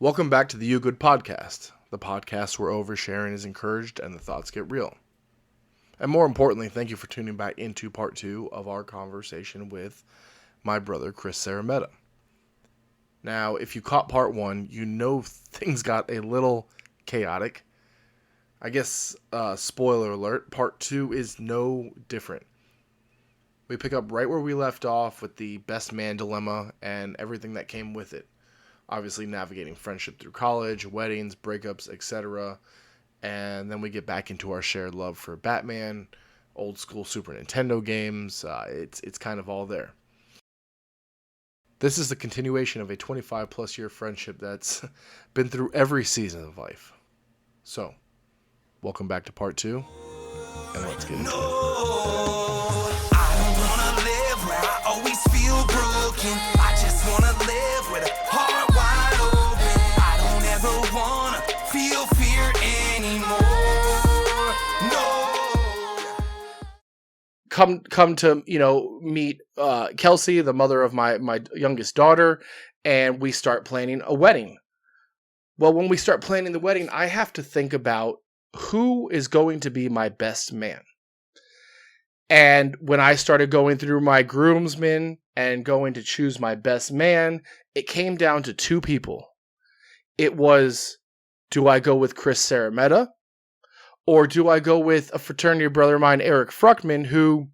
Welcome back to the You Good Podcast, the podcast where oversharing is encouraged and the thoughts get real. And more importantly, thank you for tuning back into part 2 of our conversation with my brother, Chris Seremeta. Now, if you caught part 1, you know things got a little chaotic. I guess, spoiler alert, part 2 is no different. We pick up right where we left off with the best man dilemma and everything that came with it. Obviously navigating friendship through college, weddings, breakups, etc. And then we get back into our shared love for Batman, old school Super Nintendo games. It's kind of all there. This is the continuation of a 25 plus year friendship that's been through every season of life. So, welcome back to part 2, and let's get into it. I don't wanna live where I always feel broken. I just wanna live with a heart wide open. I don't ever wanna feel fear anymore. No. Come to, meet Kelsey, the mother of my youngest daughter, and we start planning a wedding. Well, when we start planning the wedding, I have to think about who is going to be my best man. And when I started going through my groomsmen and going to choose my best man, it came down to 2 people. It was, do I go with Chris Seremeta, or do I go with a fraternity brother of mine, Eric Fruckman, who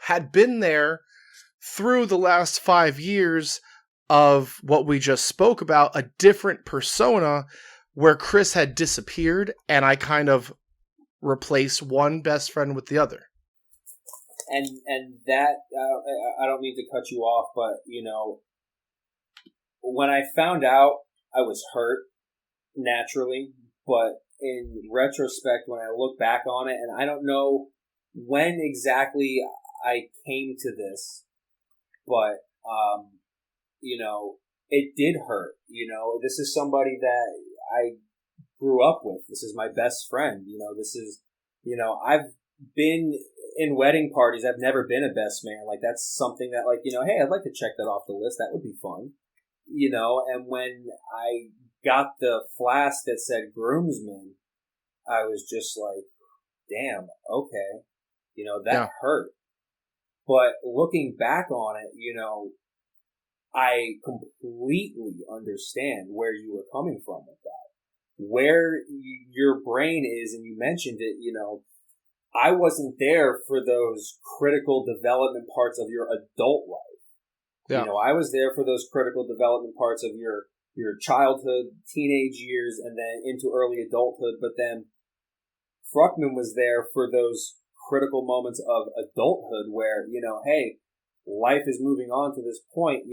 had been there through the last 5 years of what we just spoke about, a different persona where Chris had disappeared and I kind of replaced one best friend with the other. And that, I don't mean to cut you off, but, when I found out, I was hurt, naturally, but in retrospect, when I look back on it, and I don't know when exactly I came to this, but, it did hurt, this is somebody that I grew up with. This is my best friend, this is, I've been in wedding parties. I've never been a best man. Like, that's something that, hey, I'd like to check that off the list. That would be fun, and when I got the flask that said groomsman, I was just like, damn, okay, that hurt. But looking back on it, I completely understand where you were coming from with that. Where your brain is, and you mentioned it, I wasn't there for those critical development parts of your adult life. Yeah. I was there for those critical development parts of your childhood, teenage years, and then into early adulthood. But then Fruckman was there for those critical moments of adulthood where, hey, life is moving on to this point.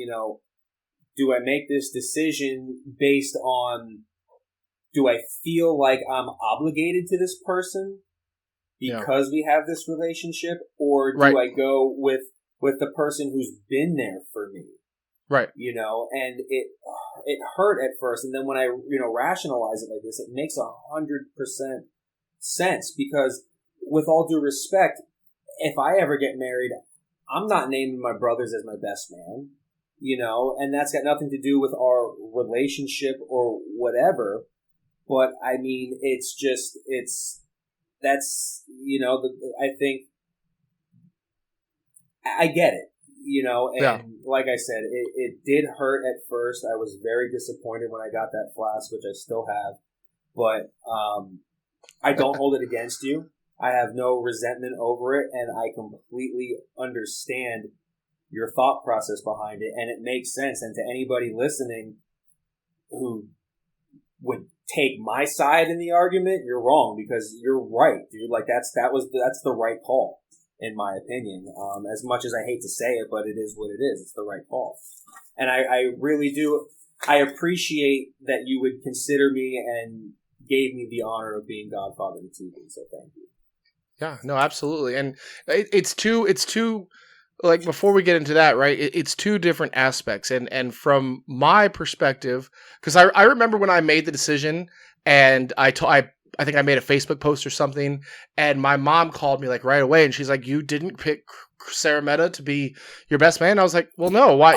Do I make this decision based on, do I feel like I'm obligated to this person because we have this relationship, or do I go with the person who's been there for me? Right. And it hurt at first. And then when I, rationalize it like this, it makes 100% sense, because with all due respect, if I ever get married, I'm not naming my brothers as my best man, and that's got nothing to do with our relationship or whatever. But I mean, I think I get it, and like I said, it did hurt at first. I was very disappointed when I got that flask, which I still have, but I don't hold it against you. I have no resentment over it, and I completely understand your thought process behind it, and it makes sense. And to anybody listening who would take my side in the argument, you're wrong, because you're right, dude. Like, that's the right call, in my opinion. As much as I hate to say it, but it is what it is. It's the right call. And I really do. I appreciate that you would consider me and gave me the honor of being godfather to TV. So thank you. Yeah, no, absolutely. And it's two, like, before we get into that, right, it's 2 different aspects. And from my perspective, because I remember when I made the decision, and I think I made a Facebook post or something, and my mom called me, like, right away, and she's like, you didn't pick Seremeta to be your best man? I was like, well, no, why,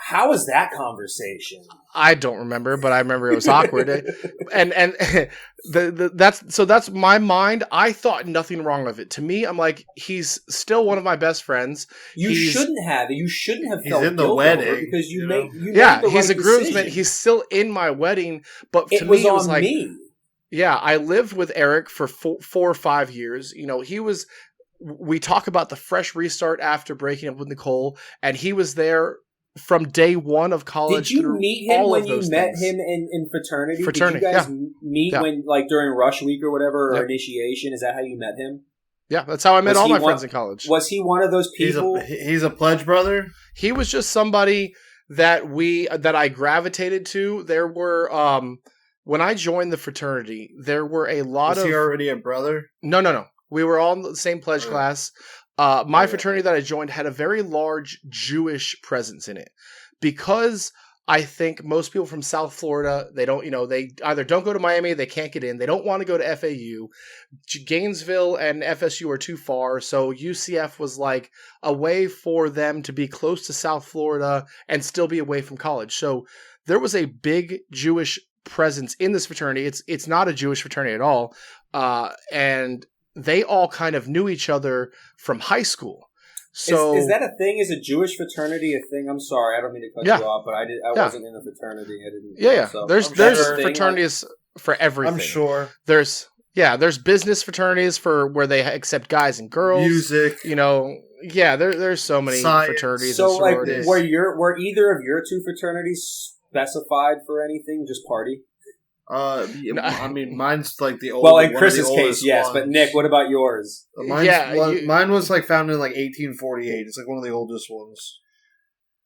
How was that conversation? I don't remember, but I remember it was awkward. and that's my mind. I thought nothing wrong of it. To me, I'm like, he's still one of my best friends. You shouldn't have felt in the guilt wedding, over it because you made he's the a groomsman. decision. He's still in my wedding, but to It me, was it was on like, me. yeah, I lived with Eric for 4 or 5 years. You know, we talk about the fresh restart after breaking up with Nicole, and he was there from day one of college. Did you meet him when you met things. him in fraternity? Fraternity, Did you guys yeah. meet Yeah. when, like, during rush week or whatever, or Yep. initiation? Is that how you met him? Yeah, that's how I met Was all he my one- friends in college. Was he one of those people? He's a pledge brother. He was just somebody that I gravitated to. There were when I joined the fraternity, there were a lot Was of he already a brother? No. We were all in the same pledge Okay. class. My Okay. fraternity that I joined had a very large Jewish presence in it because I think most people from South Florida, they either don't go to Miami, they can't get in, they don't want to go to FAU. Gainesville and FSU are too far, so UCF was like a way for them to be close to South Florida and still be away from college. So there was a big Jewish presence in this fraternity. It's not a Jewish fraternity at all, and they all kind of knew each other from high school. So is that a thing? Is a Jewish fraternity a thing? I'm sorry, I don't mean to cut you off, but I wasn't in a fraternity. I didn't. Yeah. So There's sure. fraternities for everything. I'm sure. There's business fraternities for where they accept guys and girls. Music. There's so many Science. fraternities So, and like, sororities. were either of your two fraternities specified for anything? Just party? I mean, mine's like the old. Well, in one of Chris's the case, oldest yes. ones. But Nick, what about yours? Mine was like founded in like 1848. It's like one of the oldest ones.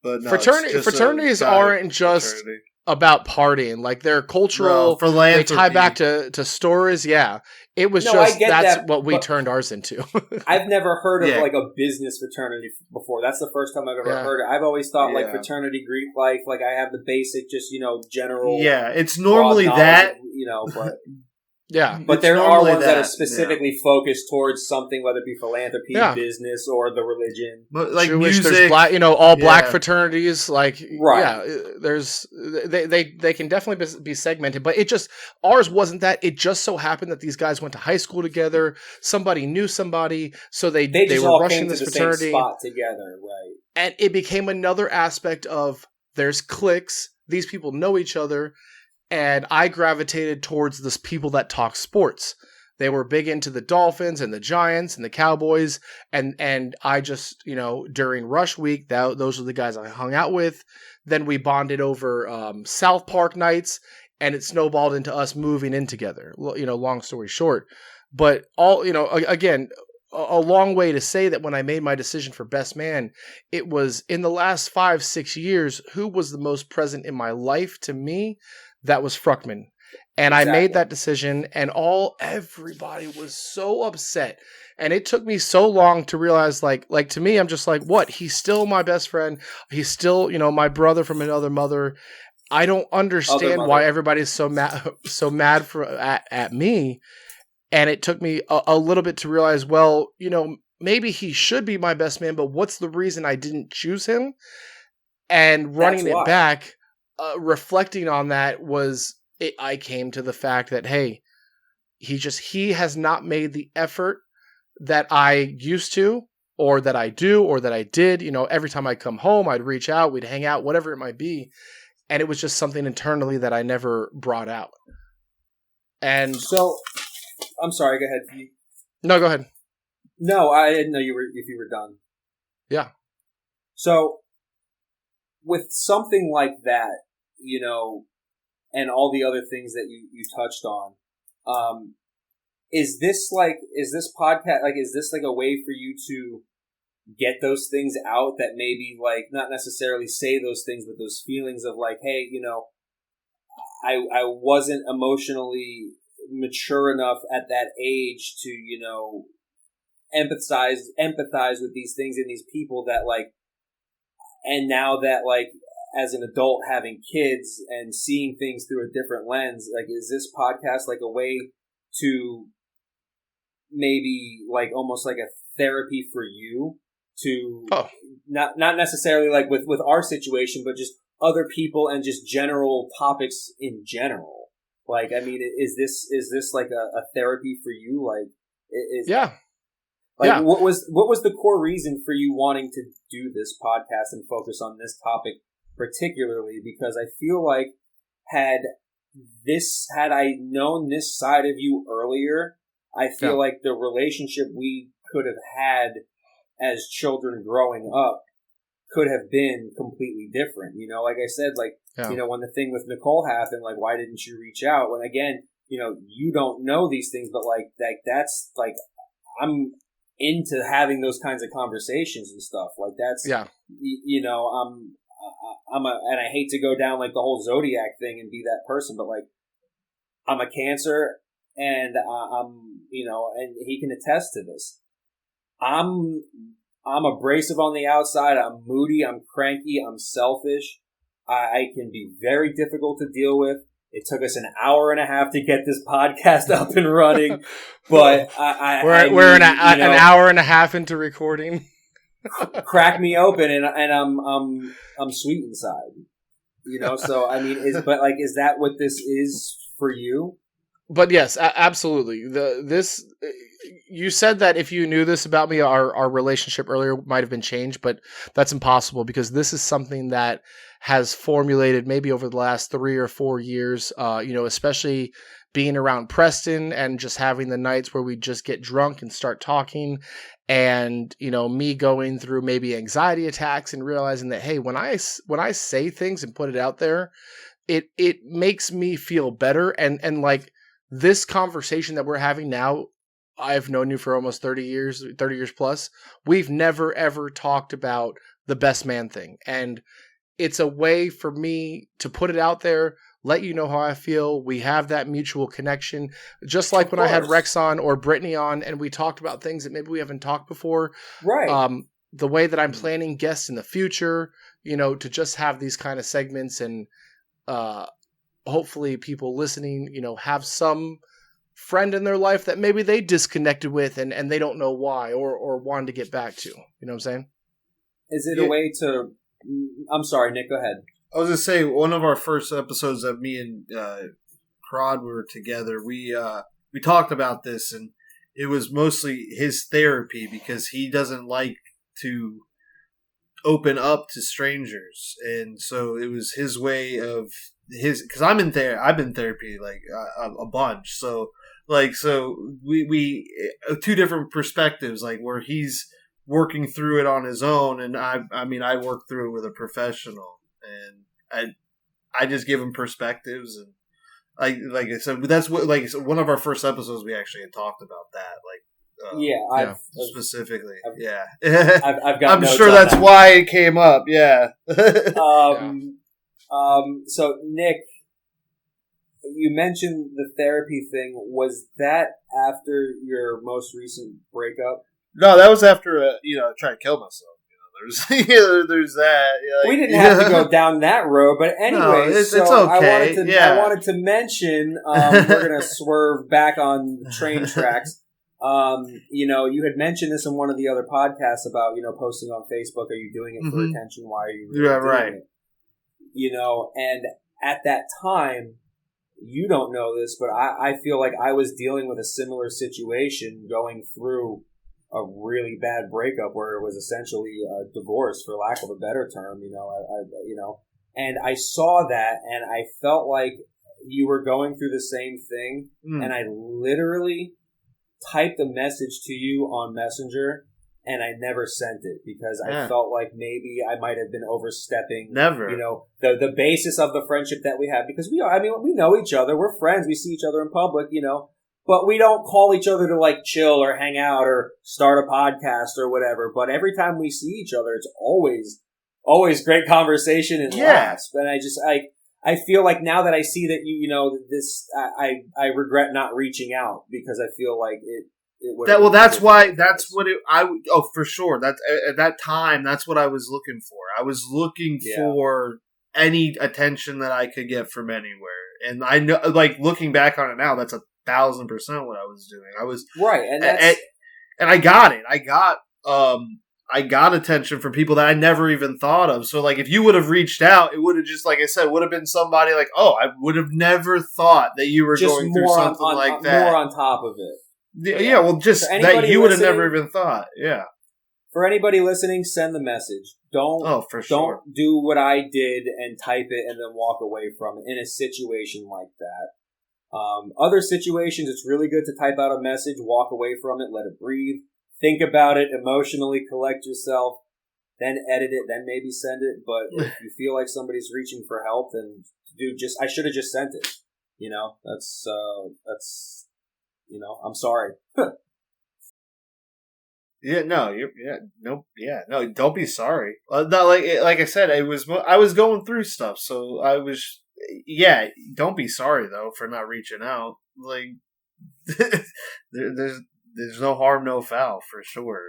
But no, fraternities aren't just fraternity. about partying. Like they're cultural. No, for they philanthropy. tie back to stories. Yeah, it was No, just I get that's that, what we but- turned ours into. I've never heard of Yeah. like a business fraternity before. That's the first time I've ever Yeah. heard it. I've always thought like Yeah. fraternity Greek life. Like I have the basic, just general. Yeah, it's broad normally knowledge, that. But Yeah, but It's there are normally ones that are that, specifically focused towards something, whether it be philanthropy, Yeah. business, or the religion. But like Jewish, music, there's black, all black Yeah. fraternities. Like, Right. yeah, there's they can definitely be segmented, but ours wasn't that. It just so happened that these guys went to high school together. Somebody knew somebody, so they Just were all rushing came to this the fraternity, same spot together, right? and it became another aspect of there's cliques. These people know each other. And I gravitated towards the people that talk sports. They were big into the Dolphins and the Giants and the Cowboys. And I just, during rush week, those were the guys I hung out with. Then we bonded over South Park nights, and it snowballed into us moving in together. Long story short. But again, a long way to say that when I made my decision for best man, it was in the last 5-6 years, who was the most present in my life to me? That was Fruckman. And Exactly. I made that decision, and everybody was so upset. And it took me so long to realize, like to me, I'm just like, what? He's still my best friend. He's still, my brother from another mother. I don't understand why everybody's so mad at me. And it took me a little bit to realize, well, maybe he should be my best man, but what's the reason I didn't choose him? And running it back, reflecting on that I came to the fact that, hey, he has not made the effort that I used to, or that I do, or that I did. Every time I come home, I'd reach out, we'd hang out, whatever it might be. And it was just something internally that I never brought out. And so, I'm sorry. Go ahead. No, go ahead. No, I didn't know if you were done. Yeah. So, with something like that, and all the other things that you touched on, is this podcast, is this like a way for you to get those things out that maybe, like, not necessarily say those things, but those feelings of like, hey, I wasn't emotionally mature enough at that age to, empathize with these things and these people that, like, and now that, like, as an adult having kids and seeing things through a different lens, like, is this podcast like a way to maybe, like, almost like a therapy for you to Oh. not necessarily like with our situation, but just other people and just general topics in general. Like, I mean, is this like a therapy for you? Like, Yeah. like Yeah. what was the core reason for you wanting to do this podcast and focus on this topic particularly? Because I feel like had I known this side of you earlier, I feel like the relationship we could have had as children growing up could have been completely different. You know, like I said, like, you know, when the thing with Nicole happened, like, why didn't you reach out? When again, you know, you don't know these things, but like that's like, I'm into having those kinds of conversations and stuff. Like that's, you know, and I hate to go down like the whole Zodiac thing and be that person, but like, I'm a Cancer and I'm, you know, and he can attest to this. I'm abrasive on the outside. I'm moody. I'm cranky. I'm selfish. I can be very difficult to deal with. It took us an hour and a half to get this podcast up and running, but we're an hour and a half into recording. Crack me open, and I'm sweet inside. You know, so I mean, is that what this is for you? But yes, absolutely. You said that if you knew this about me, our relationship earlier might have been changed, but that's impossible because this is something that has formulated maybe over the last 3 or 4 years, you know, especially being around Preston and just having the nights where we just get drunk and start talking and, you know, me going through maybe anxiety attacks and realizing that, hey, when I say things and put it out there, it makes me feel better. And like this conversation that we're having now, I've known you for almost 30 years plus. We've never, ever talked about the best man thing. And it's a way for me to put it out there, let you know how I feel. We have that mutual connection. Just like when I had Rex on or Brittany on and we talked about things that maybe we haven't talked before. Right. The way that I'm planning guests in the future, you know, to just have these kind of segments and hopefully people listening, you know, have some friend in their life that maybe they disconnected with and they don't know why or wanted to get back to. You know what I'm saying? Is it a way to... I'm sorry, Nick, go ahead. I was going to say, one of our first episodes that me and Prod were together, we talked about this, and it was mostly his therapy because he doesn't like to open up to strangers. And so it was his way of because I've been therapy like a bunch. So we two different perspectives, like where he's working through it on his own, and I work through it with a professional, and I just give him perspectives, and like I said, that's what one of our first episodes we actually had talked about that, specifically. I've got. I'm sure that's why it came up. Yeah. So Nick, you mentioned the therapy thing. Was that after your most recent breakup? No, that was after I tried to kill myself. There's that. We didn't have to go down that road, but anyway, no, it's okay. I wanted to mention. We're gonna swerve back on train tracks. You had mentioned this in one of the other podcasts about posting on Facebook. Are you doing it for attention? Why are you really doing it? And at that time, you don't know this, but I feel like I was dealing with a similar situation, going through a really bad breakup where it was essentially a divorce, for lack of a better term, and I saw that and I felt like you were going through the same thing. And I literally typed a message to you on Messenger and I never sent it because I felt like maybe I might have been overstepping, the basis of the friendship that we have, because we know each other. We're friends. We see each other in public, but we don't call each other to like chill or hang out or start a podcast or whatever. But every time we see each other, it's always great conversation and laughs. And I feel like now that I see that this, I regret not reaching out because I feel like for sure. That's at that time. That's what I was looking for. I was looking for any attention that I could get from anywhere. And I know, like looking back on it now, that's 1,000% what I was doing. I was right, and I got it. I got I got attention from people that I never even thought of. So, like, if you would have reached out, it would have just, like I said, would have been somebody like, oh, I would have never thought that you were just going through something like that. More on top of it. Yeah, well, just that you would have never even thought. Yeah. For anybody listening, send the message. Don't do what I did and type it and then walk away from it in a situation like that. Other situations, it's really good to type out a message, walk away from it, let it breathe. Think about it, emotionally collect yourself, then edit it, then maybe send it. But if you feel like somebody's reaching for help, then I should have just sent it. That's I'm sorry. No, don't be sorry. Like I said, I was going through stuff, so I was, don't be sorry though for not reaching out. Like, there's no harm, no foul, for sure,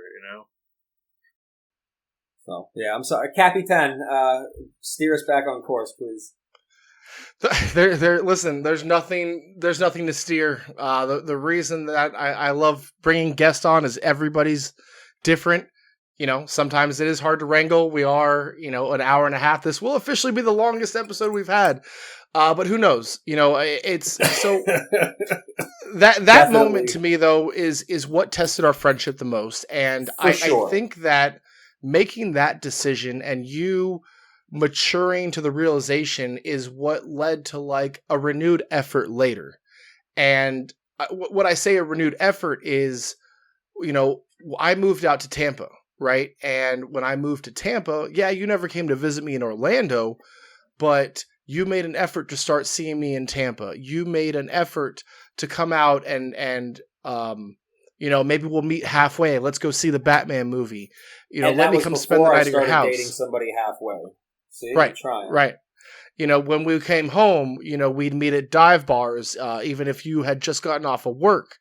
So, yeah, I'm sorry. Capitan, steer us back on course, please. Listen, there's nothing to steer. The reason that I love bringing guests on is everybody's different. Sometimes it is hard to wrangle. We are, an hour and a half. This will officially be the longest episode we've had. But who knows? It's so that moment to me though is what tested our friendship the most. And I think that making that decision and you maturing to the realization is what led to like a renewed effort later. And what I say a renewed effort is, I moved out to Tampa, right? And when I moved to Tampa, you never came to visit me in Orlando, but you made an effort to start seeing me in Tampa. You made an effort to come out and maybe we'll meet halfway. Let's go see the Batman movie. Let me come spend the night at your house. Dating somebody halfway. See, right. When we came home, we'd meet at dive bars, even if you had just gotten off of work.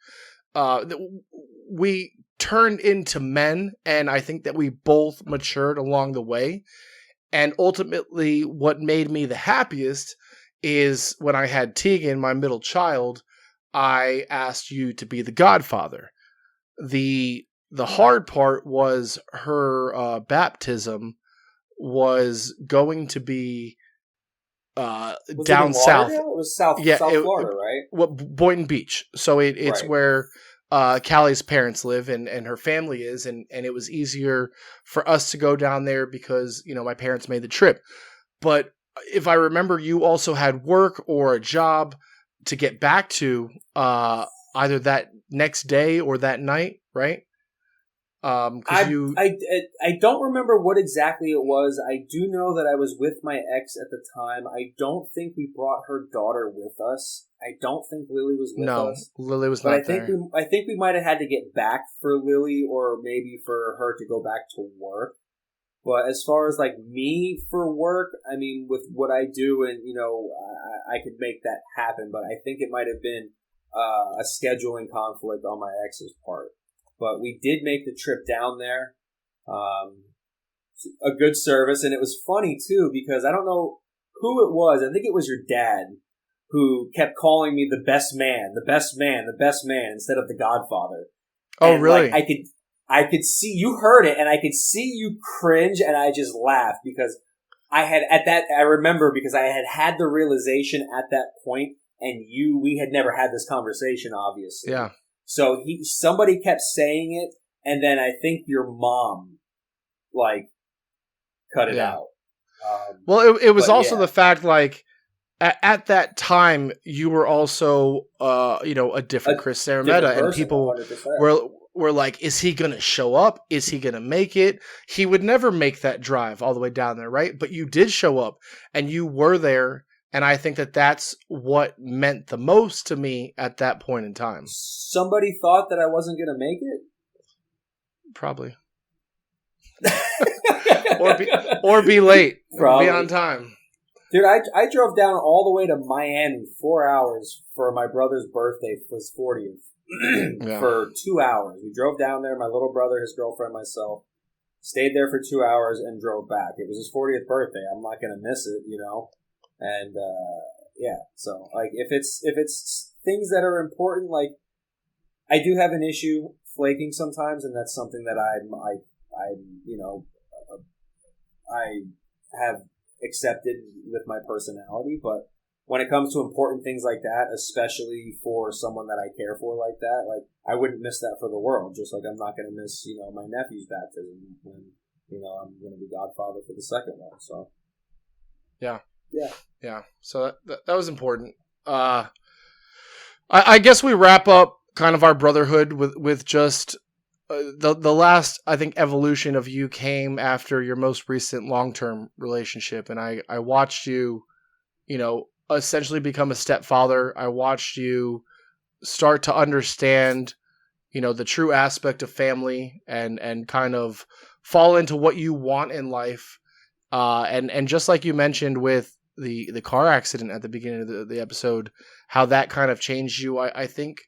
We turned into men, and I think that we both matured along the way. And ultimately, what made me the happiest is when I had Tegan, my middle child, I asked you to be the godfather. The hard part was her baptism was going to be down south. It was South Florida, right? Boynton Beach. So it's right where Callie's parents live and her family is, and it was easier for us to go down there because, my parents made the trip. But if I remember, you also had work or a job to get back to either that next day or that night, right? I don't remember what exactly it was. I do know that I was with my ex at the time. I don't think we brought her daughter with us. I don't think Lily was with us. No, Lily was not there. I think we might have had to get back for Lily or maybe for her to go back to work. But as far as like me for work, I mean, with what I do and, I could make that happen. But I think it might have been a scheduling conflict on my ex's part. But we did make the trip down there. A good service. And it was funny, too, because I don't know who it was. I think it was your dad who kept calling me the best man, instead of the Godfather. Oh, and, really? Like, I could see, you heard it, and I could see you cringe, and I just laughed because I remember because I had the realization at that point, and we had never had this conversation, obviously. Yeah. So somebody kept saying it, and then I think your mom, cut it out. Well, it was also the fact, at that time, you were also, a different Chris Seremeta, and people 100%. were like, is he going to show up? Is he going to make it? He would never make that drive all the way down there, right? But you did show up, and you were there. And I think that that's what meant the most to me at that point in time. Somebody thought that I wasn't going to make it? Probably. or be late. Probably. Be on time. Dude, I drove down all the way to Miami 4 hours for my brother's birthday for his 40th. For 2 hours. We drove down there, my little brother, his girlfriend, myself. Stayed there for 2 hours and drove back. It was his 40th birthday. I'm not going to miss it, And, so, if it's things that are important, I do have an issue flaking sometimes, and that's something that I have accepted with my personality, but when it comes to important things like that, especially for someone that I care for like that, like I wouldn't miss that for the world. Just like I'm not going to miss, my nephew's baptism when, I'm going to be godfather for the second one. So, yeah. Yeah. Yeah. So that was important. I guess we wrap up kind of our brotherhood with just the last, I think, evolution of you came after your most recent long-term relationship. And I watched you, essentially become a stepfather. I watched you start to understand, the true aspect of family and kind of fall into what you want in life. And just like you mentioned with the car accident at the beginning of the episode, how that kind of changed you. I think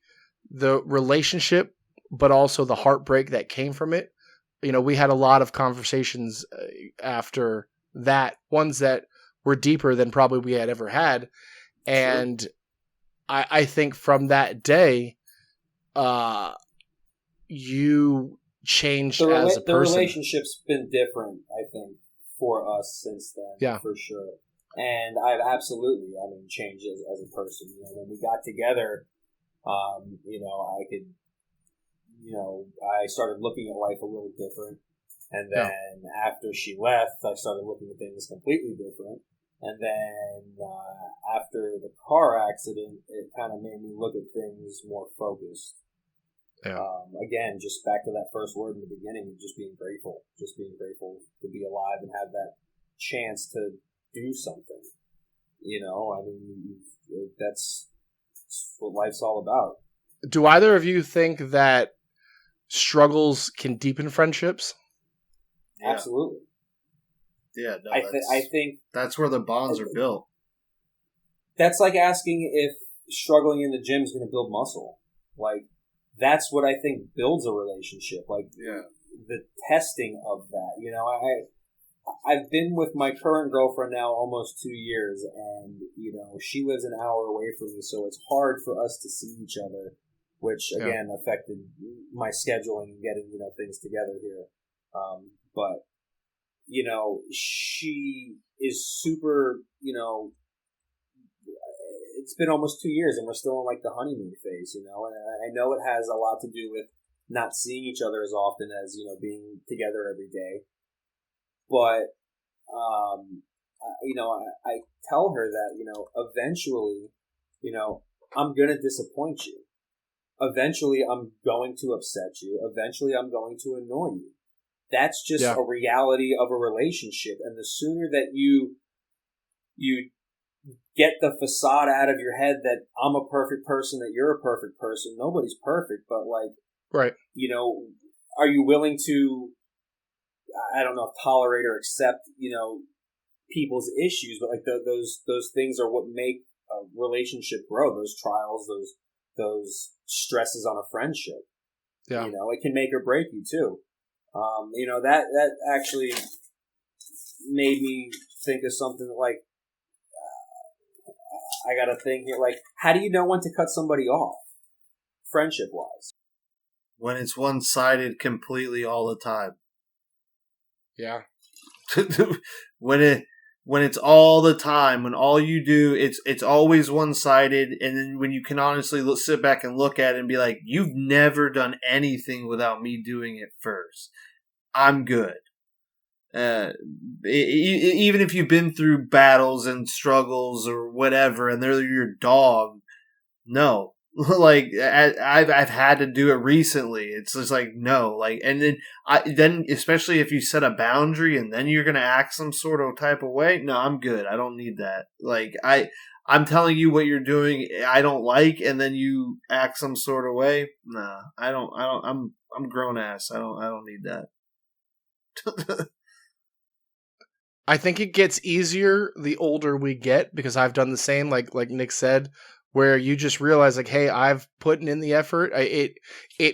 the relationship, but also the heartbreak that came from it. We had a lot of conversations after that, ones that were deeper than probably we had ever had. And sure. I think from that day, you changed as a person. The relationship's been different, I think, for us since then, yeah, for sure. And I've absolutely, changed as a person. When we got together, I started looking at life a little different. And then after she left, I started looking at things completely different. And then after the car accident, it kind of made me look at things more focused. Yeah. Again, just back to that first word in the beginning, just being grateful to be alive and have that chance to do something. That's what life's all about. Do either of you think that struggles can deepen friendships? Yeah. Absolutely. Yeah, no, I think that's where the bonds are built. That's like asking if struggling in the gym is going to build muscle. Like, that's what I think builds a relationship. Like, the testing of that. I've been with my current girlfriend now almost 2 years, and she lives an hour away from me, so it's hard for us to see each other, which again affected my scheduling and getting things together here. But she is super. It's been almost 2 years, and we're still in like the honeymoon phase. And I know it has a lot to do with not seeing each other as often as being together every day. But, I tell her that, eventually, I'm going to disappoint you. Eventually, I'm going to upset you. Eventually, I'm going to annoy you. That's just a reality of a relationship. And the sooner that you get the facade out of your head that I'm a perfect person, that you're a perfect person, nobody's perfect, but like, right. Are you willing to, I don't know if tolerate or accept, people's issues, but like those things are what make a relationship grow. Those trials, those stresses on a friendship. Yeah. It can make or break you too. That actually made me think of something like, I got a thing here. Like, how do you know when to cut somebody off, friendship wise? When it's one-sided completely all the time. Yeah. when it's all the time, when all you do, it's always one-sided, and then when you can honestly sit back and look at it and be like, you've never done anything without me doing it first. I'm good. Even if you've been through battles and struggles or whatever, and they're your dog, no. Like I've had to do it recently. It's just like no, like, and then especially if you set a boundary and then you're gonna act some sort of type of way. No, I'm good. I don't need that. Like I'm telling you what you're doing, I don't like, and then you act some sort of way. Nah, I don't. I'm grown ass. I don't need that. I think it gets easier the older we get, because I've done the same, like Nick said, where you just realize like, hey, I've put in the effort. It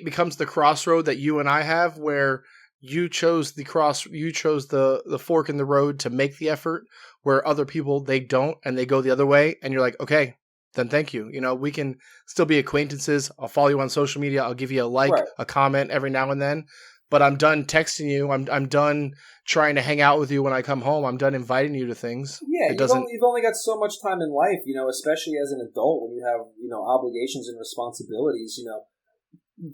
becomes the crossroad that you and I have, where you chose the fork in the road to make the effort, where other people, they don't, and they go the other way, and you're like, okay, then thank you. We can still be acquaintances. I'll follow you on social media. I'll give you a like, a comment every now and then. but I'm done texting you. I'm done trying to hang out with you when I come home. I'm done inviting you to things. Yeah, it doesn't. You've only got so much time in life, especially as an adult when you have, obligations and responsibilities,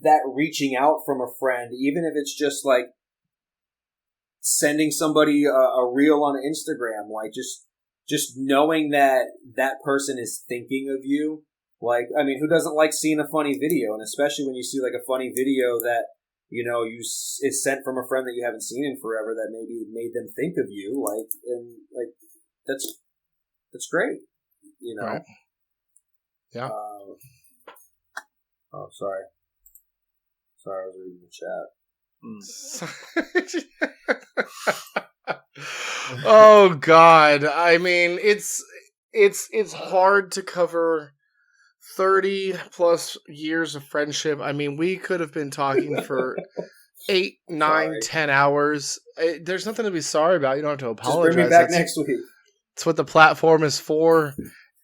that reaching out from a friend, even if it's just like sending somebody a reel on Instagram, like just knowing that that person is thinking of you. Like, I mean, who doesn't like seeing a funny video? And especially when you see like a funny video that, is sent from a friend that you haven't seen in forever that maybe made them think of you. That's great, Right. Yeah. Sorry. Sorry, I was reading the chat. Oh God. I mean, it's hard to cover 30 plus years of friendship. I mean, we could have been talking for 8, 9, 10 hours. There's nothing to be sorry about. You don't have to apologize. Just bring me back next week. That's what the platform is for.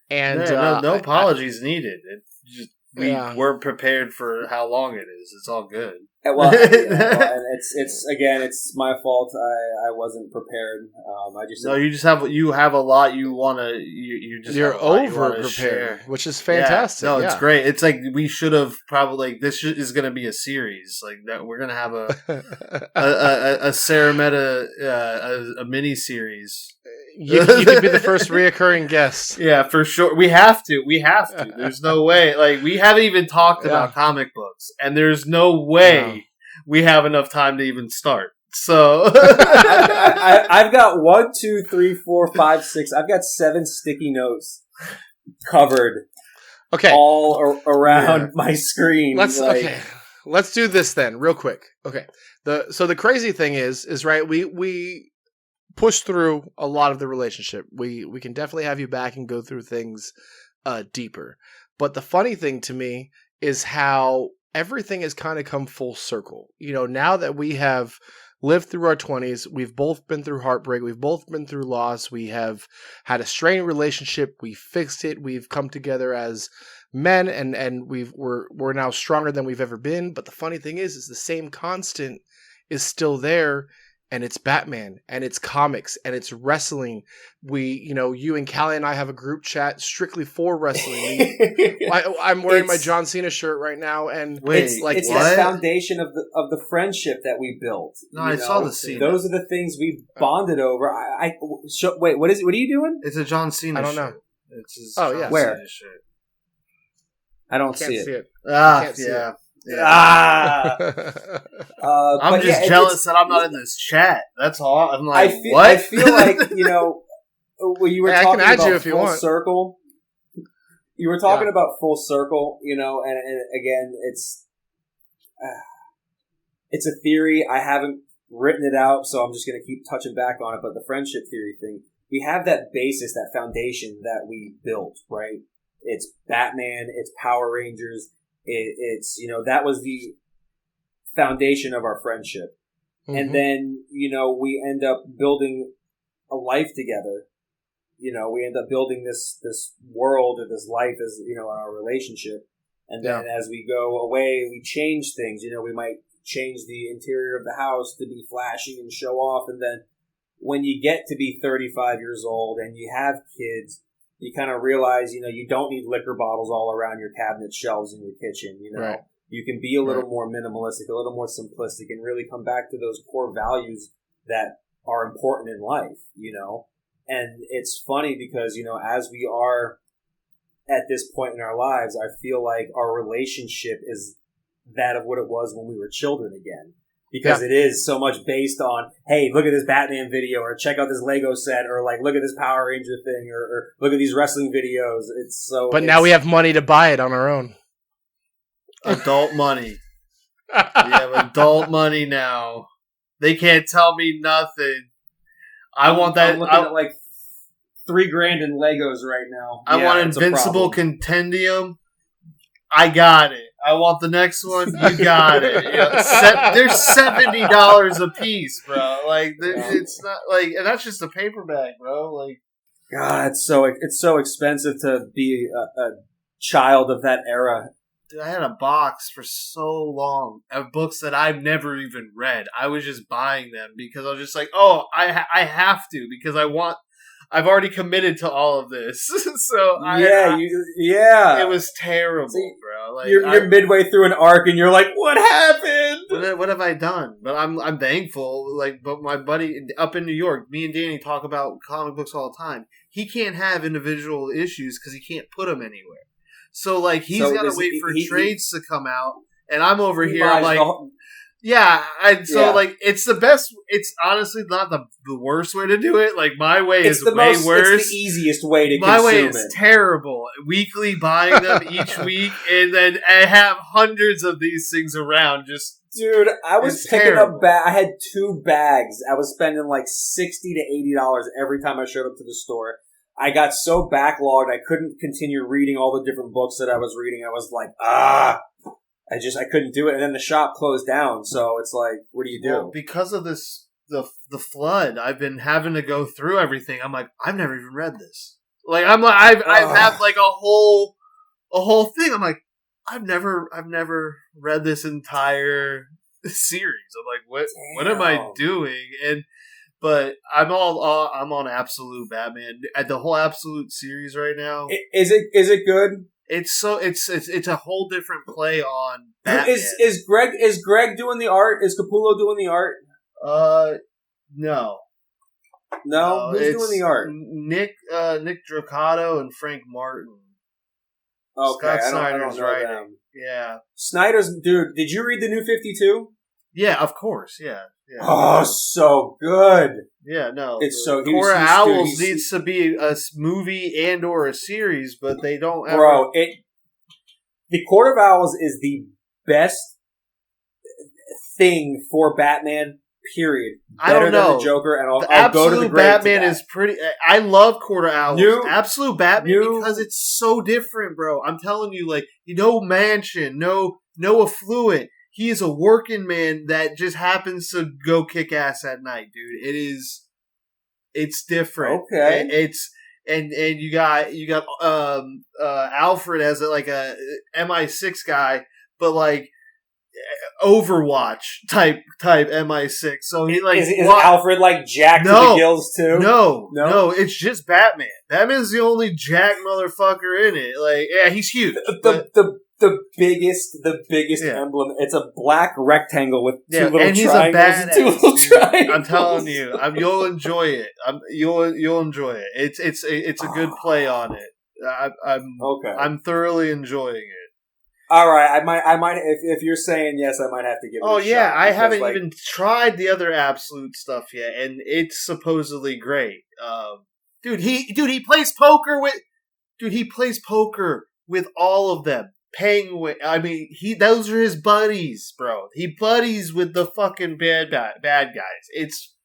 And no apologies needed. We're prepared for how long it is. It's all good. Well, and it's my fault. I wasn't prepared. You have a lot you want to. You're over prepared, which is fantastic. Yeah, it's great. It's like we should have probably is going to be a series like that. We're going to have a Seremeta a mini series. You could be the first reoccurring guest. Yeah, for sure. We have to. There's no way. Like, we haven't even talked about comic books, and there's no way we have enough time to even start. So I've got 1, 2, 3, 4, 5, 6. I've got 7 sticky notes covered. Okay, all around my screen. Let's do this then, real quick. Okay. So the crazy thing is right. We push through a lot of the relationship. We can definitely have you back and go through things deeper. But the funny thing to me is how everything has kind of come full circle. Now that we have lived through our 20s, we've both been through heartbreak, we've both been through loss, we have had a strained relationship, we fixed it, we've come together as men, and we're now stronger than we've ever been. But the funny thing is the same constant is still there. And it's Batman, and it's comics, and it's wrestling. You and Callie and I have a group chat strictly for wrestling. I'm wearing my John Cena shirt right now, and it's that foundation of the friendship that we built. No, I saw the scene. Those are the things we bonded over. Wait, what are you doing? It's a John Cena. I don't know. Shirt. It's his John where? Cena shirt. I don't see it. Can't see it. I'm just jealous that I'm not in this chat. That's all. I'm like, what? I feel like when you were talking about full circle. You were talking about full circle, and again, it's a theory. I haven't written it out, so I'm just going to keep touching back on it. But the friendship theory thing, we have that basis, that foundation that we built, right? It's Batman, it's Power Rangers. It's that was the foundation of our friendship. Mm-hmm. And then, we end up building a life together. We end up building this world or this life as, in our relationship. And then as we go away, we change things. We might change the interior of the house to be flashy and show off. And then when you get to be 35 years old and you have kids, you kind of realize, you don't need liquor bottles all around your cabinet shelves in your kitchen. Right. You can be a little more minimalistic, a little more simplistic, and really come back to those core values that are important in life, And it's funny because, as we are at this point in our lives, I feel like our relationship is that of what it was when we were children again. Because it is so much based on, hey, look at this Batman video, or check out this Lego set, or like, look at this Power Ranger thing, or look at these wrestling videos. But now we have money to buy it on our own. Adult money. We have adult money now. They can't tell me nothing. I'm looking at like $3,000 in Legos right now. I want Invincible Contendium. I got it. I want the next one. You got it. They're $70 a piece, bro. Like it's not like, and that's just a paperback, bro. Like, God, it's so expensive to be a child of that era. I had a box for so long of books that I've never even read. I was just buying them because I was just like, oh, I have to because I've already committed to all of this. So it was terrible, bro. Like you're midway through an arc and you're like, what happened? What have I done? But I'm thankful. Like, but my buddy up in New York, me and Danny talk about comic books all the time. He can't have individual issues because he can't put them anywhere. So, like, he's got to wait for trades to come out, and I'm over here, like, like, it's the best, it's honestly not the worst way to do it. Like, my way is way worse. It's the easiest way to my consume way is terrible. Weekly buying them each week, and then I have hundreds of these things around, just... Dude, I was picking up I had 2 bags. I was spending like $60 to $80 every time I showed up to the store. I got so backlogged, I couldn't continue reading all the different books that I was reading. I was like, I couldn't do it. And then the shop closed down. So it's like, what do you do? Well, because of this, the flood, I've been having to go through everything. I'm like, I've never even read this. Like, I have like a whole thing. I'm like, I've never read this entire series. I'm like, what am I doing? But I'm on Absolute Batman. The whole Absolute series right now. Is it good? It's a whole different play on Batman. Is Greg doing the art? Is Capullo doing the art? No. No, who's doing the art? Nick Droccato and Frank Martin. Okay, Scott Snyder's I don't know writing. them. Yeah. Snyder's dude. Did you read the New 52? Yeah, of course. Yeah. Oh, so good. Yeah, no. It's so good. Court of Owls needs to be a movie and or a series, but they don't ever... Bro, the Court of Owls is the best thing for Batman, period. I don't know. Than the Joker, and I'll go to the grave. Batman is pretty... I love Court of Owls. Absolute Batman because it's so different, bro. I'm telling you, like, no mansion, no affluent. He is a working man that just happens to go kick ass at night, dude. It's different. Okay. And you got Alfred as a MI6 guy, but like Overwatch type MI6. So he like is Alfred like jacked to the gills too? No, it's just Batman. Batman's the only jack motherfucker in it. Like, yeah, he's huge. The biggest emblem. It's a black rectangle with two little triangles and 2 little triangles. I'm telling you, you'll enjoy it. You'll enjoy it. It's a good play on it. I'm thoroughly enjoying it. All right, I might. If you're saying yes, I might have to give it a shot. Oh yeah, I haven't even tried the other Absolute stuff yet, and it's supposedly great. He plays poker with all of them. Penguin. I mean, those are his buddies, bro. He buddies with the fucking bad guys. It's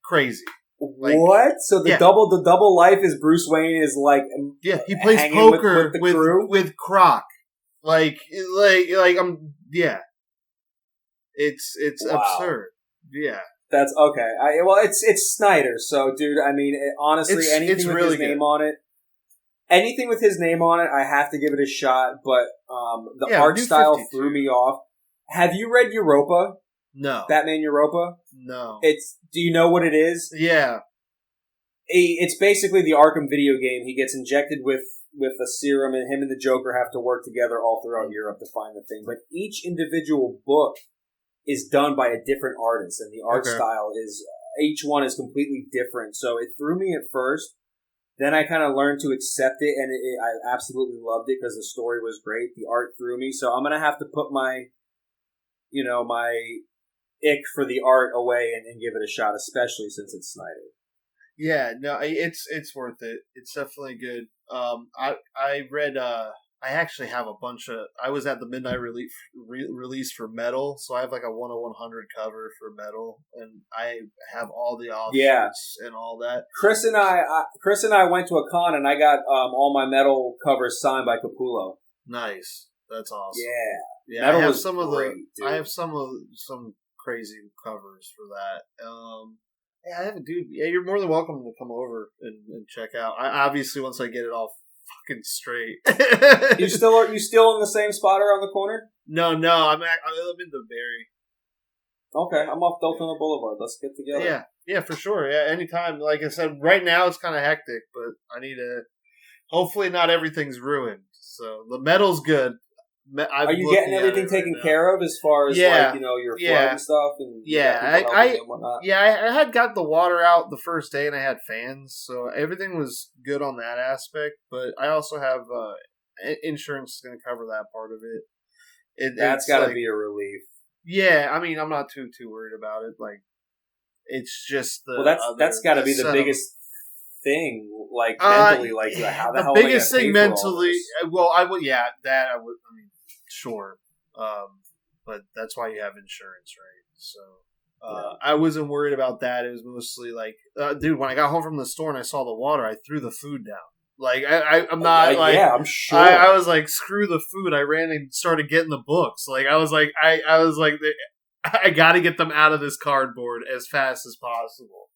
crazy. Like, what? So the double life is Bruce Wayne is like he plays poker with Croc. Like It's absurd. Yeah. That's okay. It's Snyder, so dude. I mean, honestly, anything with his name on it. Anything with his name on it, I have to give it a shot, but the art style threw me off. Have you read Europa? No. Batman Europa? No. Do you know what it is? Yeah. It's basically the Arkham video game. He gets injected with a serum, and him and the Joker have to work together all throughout Europe to find the thing. But each individual book is done by a different artist, and the art style is, each one is completely different. So it threw me at first. Then I kind of learned to accept it, and I absolutely loved it because the story was great. The art threw me, so I'm gonna have to put my ick for the art away and give it a shot, especially since it's Snyder. Yeah, no, it's worth it. It's definitely good. I read. I actually have a bunch of. I was at the midnight release for Metal, so I have like a 1/100 cover for Metal, and I have all the offshoots and all that. Chris and I went to a con, and I got all my Metal covers signed by Capullo. Nice, that's awesome. Yeah. Metal I have some of great, I have some crazy covers for that. Yeah, I haven't, dude. Yeah, you're more than welcome to come over and check out. Obviously, once I get it all fucking straight. You still in the same spot around the corner? No, I live in the Berry. Okay, I'm off Daytona Boulevard. Let's get together. Yeah, for sure. Yeah, anytime. Like I said, right now it's kind of hectic, but I need to. Hopefully, not everything's ruined. So the metal's good. Are you getting everything taken care of as far as your flood and stuff? And I had got the water out the first day, and I had fans, so everything was good on that aspect. But I also have insurance is going to cover that part of it. That's got to be a relief. Yeah, I mean, I'm not too worried about it. Like, it's just that's got to be the biggest thing, like mentally, like how the hell the biggest thing mentally. Well, I would, sure, but that's why you have insurance, right? So I wasn't worried about that. It was mostly like, dude, when I got home from the store and I saw the water, I threw the food down. Like I'm not I'm sure. I was like, screw the food. I ran and started getting the books. Like I was like, I got to get them out of this cardboard as fast as possible.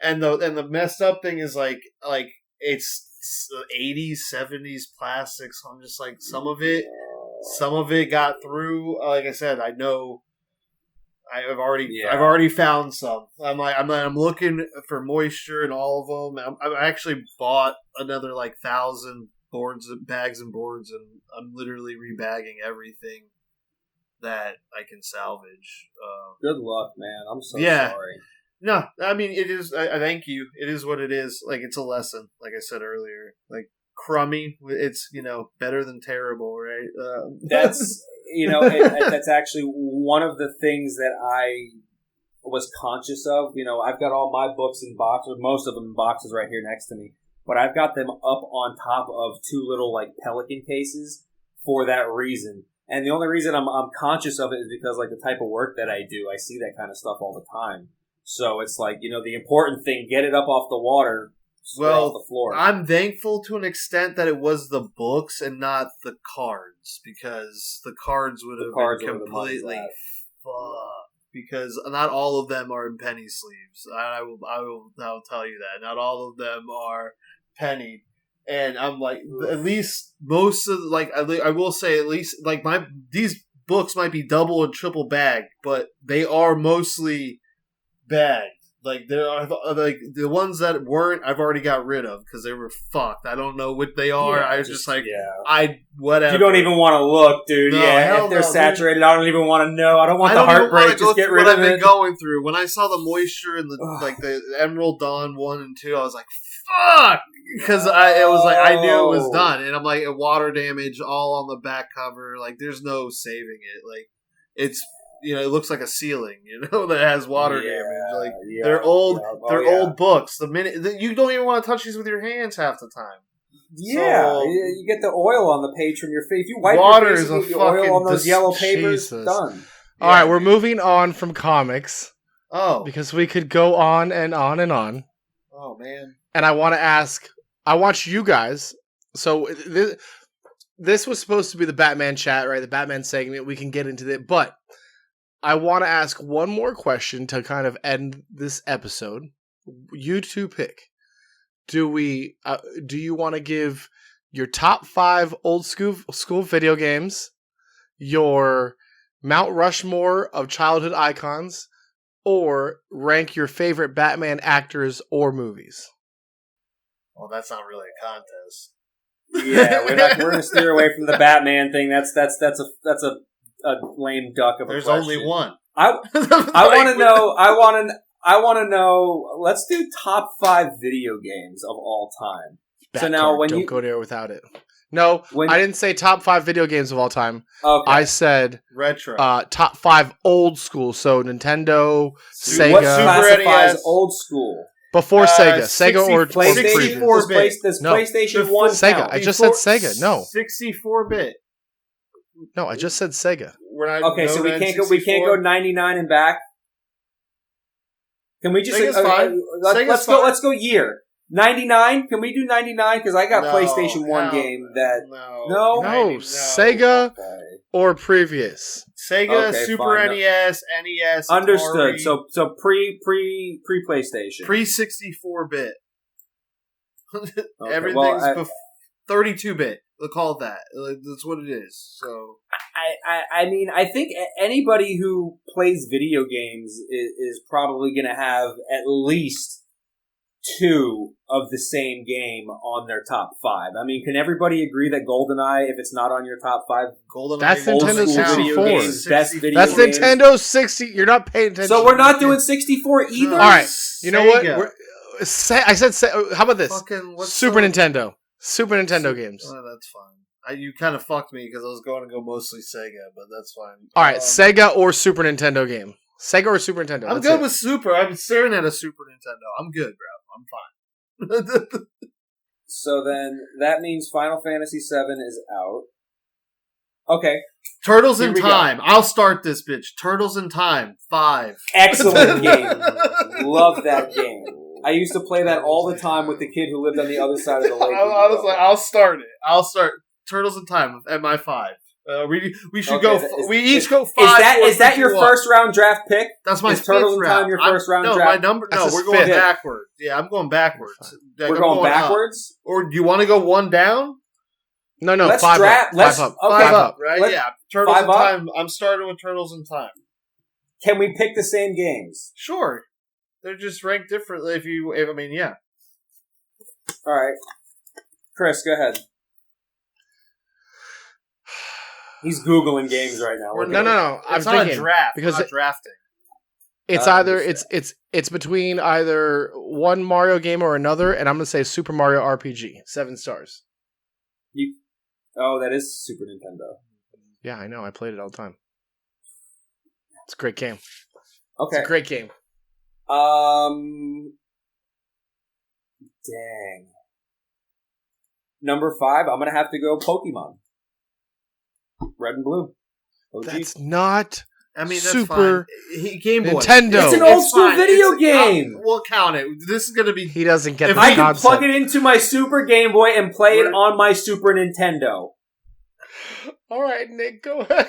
And the messed up thing is like it's 80s, 70s plastics. I'm just like, some of it got through. Like I said, I know I've already found some. I'm looking for moisture in all of them. I actually bought another 1,000 bags and boards, and I'm literally rebagging everything that I can salvage. Good luck, man. I'm so sorry. No, I mean, it is. I thank you. It is what it is. Like, it's a lesson. Like I said earlier, like crummy. It's better than terrible, right? That's that's actually one of the things that I was conscious of. I've got all my books in boxes, most of them in boxes right here next to me, but I've got them up on top of two little Pelican cases for that reason. And the only reason I'm conscious of it is because the type of work that I do, I see that kind of stuff all the time. So it's the important thing, get it up off the water, off the floor. I'm thankful to an extent that it was the books and not the cards, because the cards would have been completely fucked. Because not all of them are in penny sleeves. I'll tell you that. Not all of them are penny. And I'm at least most of I will say at least these books might be double and triple bagged, but they are mostly bagged. There are the ones that weren't, I've already got rid of because they were fucked. I don't know what they are. I was just whatever. You don't even want to look, dude. No, if they're saturated, I don't even want to know. I don't want the heartbreak. Just get rid of it. I've been going through. When I saw the moisture and the Emerald Dawn 1 and 2, I was like, fuck. Because I knew it was done, and I'm water damage all on the back cover. There's no saving it. It's it looks like a ceiling, that has water damage. They're old. Old books. The minute you don't even want to touch these with your hands half the time. Yeah, so, you get the oil on the page from your face. If you wipe your face and get the oil on those yellow papers, done. All right, we're moving on from comics. Oh, because we could go on and on and on. Oh man. And I want you guys. So this was supposed to be the Batman chat, right? The Batman segment. We can get into it, but I want to ask one more question to kind of end this episode. You two pick. Do you want to give your top 5 old school video games, your Mount Rushmore of childhood icons, or rank your favorite Batman actors or movies? Well, that's not really a contest. Yeah, we're going to steer away from the Batman thing. That's a lame duck of a There's question. Only one. I want to know. I want to know. Let's do top 5 video games of all time. So now, don't go there without it. No, I didn't say top 5 video games of all time. Okay. I said retro. Top 5 old school. So Nintendo, Sega. What classifies old school? Before Sega or PlayStation 4-bit. Does PlayStation 1 Sega. count? I just said Sega. No. 64-bit. No, I just said Sega. Okay, so we can't go 99 and back. Can we just let's go year 99? Can we do 99? Because I got PlayStation 1 game that no Sega or previous. Sega, Super NES, NES. Understood. Atari, so pre PlayStation, pre 64-bit. Okay, Everything's 32-bit. They'll call it that. That's what it is. So I mean, I think anybody who plays video games is probably going to have at least 2 of the same game on their top 5. I mean, can everybody agree that GoldenEye, if it's not on your top 5, GoldenEye, That's Nintendo 64. Best video That's games. Nintendo 60. You're not paying attention. So we're not doing 64 either? All right. You know what? Sega. I said, how about this? What's Super the- Nintendo. Super Nintendo games. Oh, that's fine. You kind of fucked me because I was going to go mostly Sega, but that's fine. All right, Sega or Super Nintendo game. Sega or Super Nintendo. I'm That's good it. with Super. I'm staring at a Super Nintendo. I'm good, bro. I'm fine. So then that means Final Fantasy VII is out. Okay. Turtles in Here we go. Time. I'll start this bitch. Turtles in Time. 5. Excellent game. Love that game. I used to play that all the time with the kid who lived on the other side of the lake. I was like, I'll start it. I'll start Turtles in Time at my 5. We should Okay, go. We each go 5. Is that your first round draft pick? That's my Is Turtles in fifth Time round. your first round no, draft? my number. That's No, his we're going fifth. backwards. Yeah, I'm going backwards. Like, We're I'm going up. backwards? Or do you want to go one down? No, Let's five draft- up. let's- Five up. okay. Five up. Right? Let's- Yeah. Turtles 5 in up? Time. I'm starting with Turtles in Time. Can we pick the same games? Sure. They're just ranked differently. I mean, yeah. All right. Chris, go ahead. He's Googling games right now. Look No. at him. I'm It's not thinking a draft. because It's not drafting. it's either it's between either one Mario game or another, and I'm gonna say Super Mario RPG. 7 stars. Oh, that is Super Nintendo. Yeah, I know. I played it all the time. It's a great game. Okay. It's a great game. Dang. Number 5, I'm gonna have to go Pokemon. Red and Blue. OG. That's not. I mean, that's Super fine. Game Boy. Nintendo. It's an old school fine. video game. We'll count it. This is going to be. He doesn't get If the I can concept. plug it into my Super Game Boy and play it on my Super Nintendo. All right, Nick, go ahead.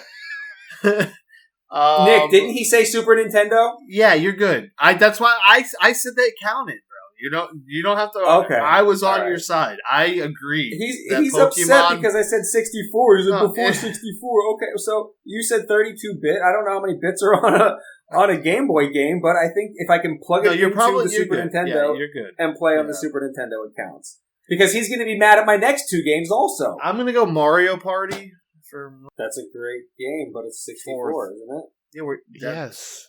Nick, didn't he say Super Nintendo? Yeah, you're good. That's why I said that counted, bro. You don't have to. Okay. I was on All right. your side. I agree. He's upset because I said 64. He said before 64. Okay, so you said 32-bit. I don't know how many bits are on a Game Boy game, but I think if I can plug it into the Super good. Nintendo Yeah, you're good. and play on the Super Nintendo, it counts. Because he's going to be mad at my next 2 games also. I'm gonna go Mario Party for. That's a great game, but it's 64, isn't it? Yeah, Yes.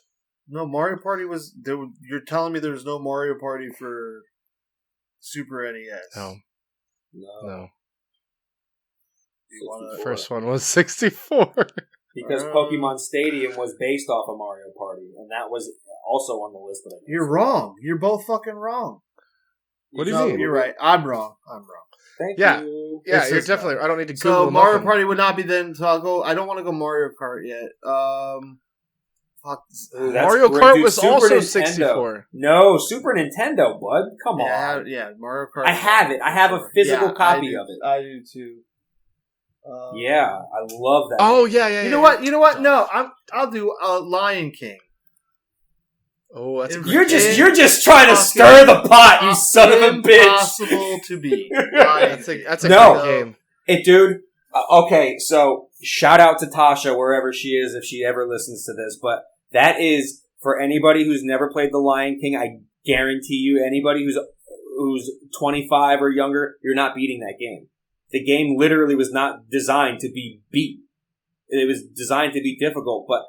No, Mario Party was. You're telling me there was no Mario Party for Super NES? No. The First one was 64. Because Pokemon Stadium was based off of Mario Party, and that was also on the list. But I You're wrong. You're both fucking wrong. What do you No, mean? You're right. I'm wrong. Thank Yeah. you. Yeah, This you're is definitely. I don't need to Google So Mario nothing. Party would not be then. So I'll go. I don't want to go Mario Kart yet. Fuck. Ooh, that's Mario great. Kart Dude, was Super also Nintendo. 64. No, Super Nintendo, bud. Come on. Yeah, Mario Kart. I have it. I have a physical copy of it. I do too. Yeah, I love that. Oh yeah. You know what? You know what? No, I'll do Lion King. Oh, that's a great You're game. just trying to stir the pot, you son of a bitch. Impossible to beat. That's a No. great game. Dude. Okay, so shout out to Tasha wherever she is if she ever listens to this. But that is for anybody who's never played The Lion King. I guarantee you, anybody who's 25 or younger, you're not beating that game. The game literally was not designed to be beat. It was designed to be difficult, but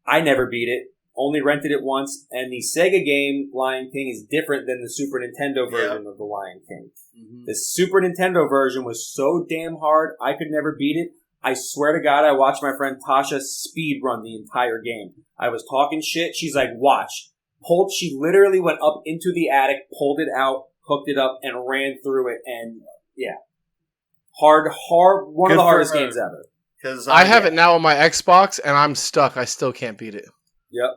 I never beat it. Only rented it once, and the Sega game Lion King is different than the Super Nintendo version of the Lion King. Mm-hmm. The Super Nintendo version was so damn hard, I could never beat it. I swear to God, I watched my friend Tasha speed run the entire game. I was talking shit. She's like, watch. She literally went up into the attic, pulled it out, hooked it up, and ran through it. And yeah, hard, one of the hardest games ever. Because I have it now on my Xbox, and I'm stuck. I still can't beat it. Yep.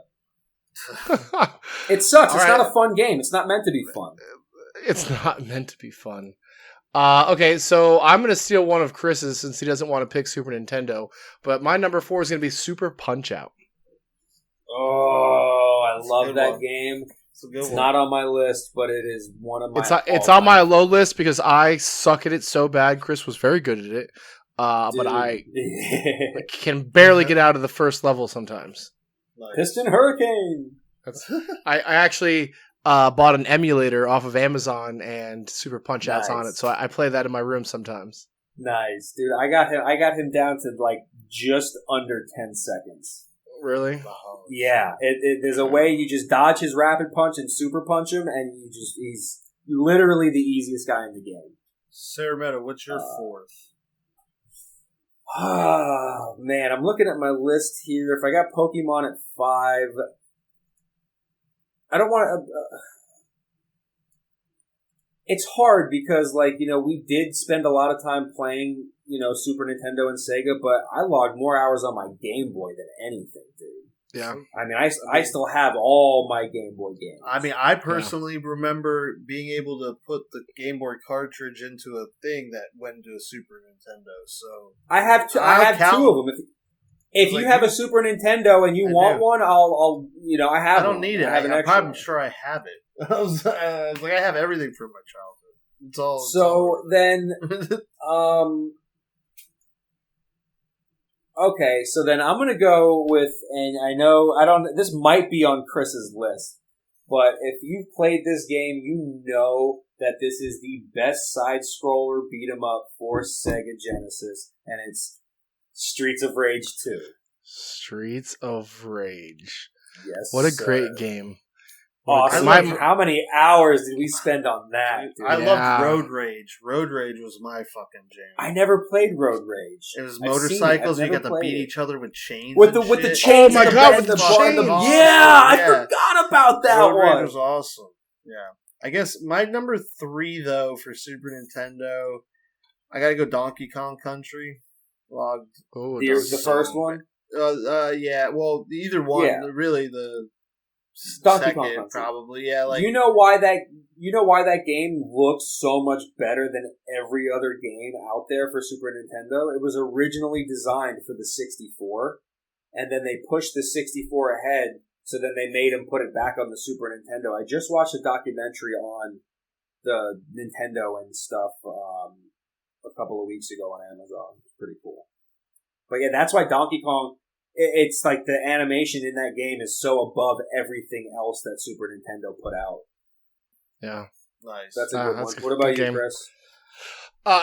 It sucks. All It's right. not a fun game. It's not meant to be fun. It's not meant to be fun. Okay, so I'm going to steal one of Chris's since he doesn't want to pick Super Nintendo. But my number 4 is going to be Super Punch-Out. Oh, I That's a love good that one. game. It's a good It's one. not on my list, but it is one of my. It's on my low list because I suck at it so bad. Chris was very good at it, but I can barely get out of the first level sometimes. Nice. Piston Hurricane. I actually bought an emulator off of Amazon and Super Punch Out's on it, Nice. so I play that in my room sometimes. Nice, dude. I got him down to like just under 10 seconds. Really? Yeah, there's a way you just dodge his rapid punch and super punch him, and he's literally the easiest guy in the game. Seremeta, what's your fourth? Oh, man, I'm looking at my list here. If I got Pokemon at 5, I don't want to... it's hard because, like, you know, we did spend a lot of time playing, you know, Super Nintendo and Sega, but I logged more hours on my Game Boy than anything, dude. Yeah. I mean, I still have all my Game Boy games. I mean, I personally remember being able to put the Game Boy cartridge into a thing that went into a Super Nintendo. So I have two of them. If you have a Super Nintendo and you want one, I'll you know, I have. I don't need it. I'm sure I have it. I was like, I have everything from my childhood. It's all. So then, okay, so then I'm gonna go with, and I know this might be on Chris's list, but if you've played this game, you know that this is the best side-scroller beat-em-up for Sega Genesis, and it's Streets of Rage 2. Streets of Rage. Yes, What a great game. Awesome. How many hours did we spend on that, dude? I loved Road Rage. Road Rage was my fucking jam. I never played Road Rage. It was motorcycles. You got to beat each other with chains. With the chains. Oh my god, with the chains! Yeah, I forgot about that Road one. Rage was awesome. Yeah. I guess my number 3, though, for Super Nintendo, I gotta go Donkey Kong Country. Logged. Oh, the first one? Yeah, well, either one. Yeah. Really, the Donkey second, Kong Country. probably. Yeah, like You know why that game looks so much better than every other game out there for Super Nintendo? It was originally designed for the 64, and then they pushed the 64 ahead, so then they made them put it back on the Super Nintendo. I just watched a documentary on the Nintendo and stuff a couple of weeks ago on Amazon. It's pretty cool. But yeah, that's why Donkey Kong, it's like the animation in that game is so above everything else that Super Nintendo put out. Yeah. nice. That's a good one. that's What about good you, game. Chris?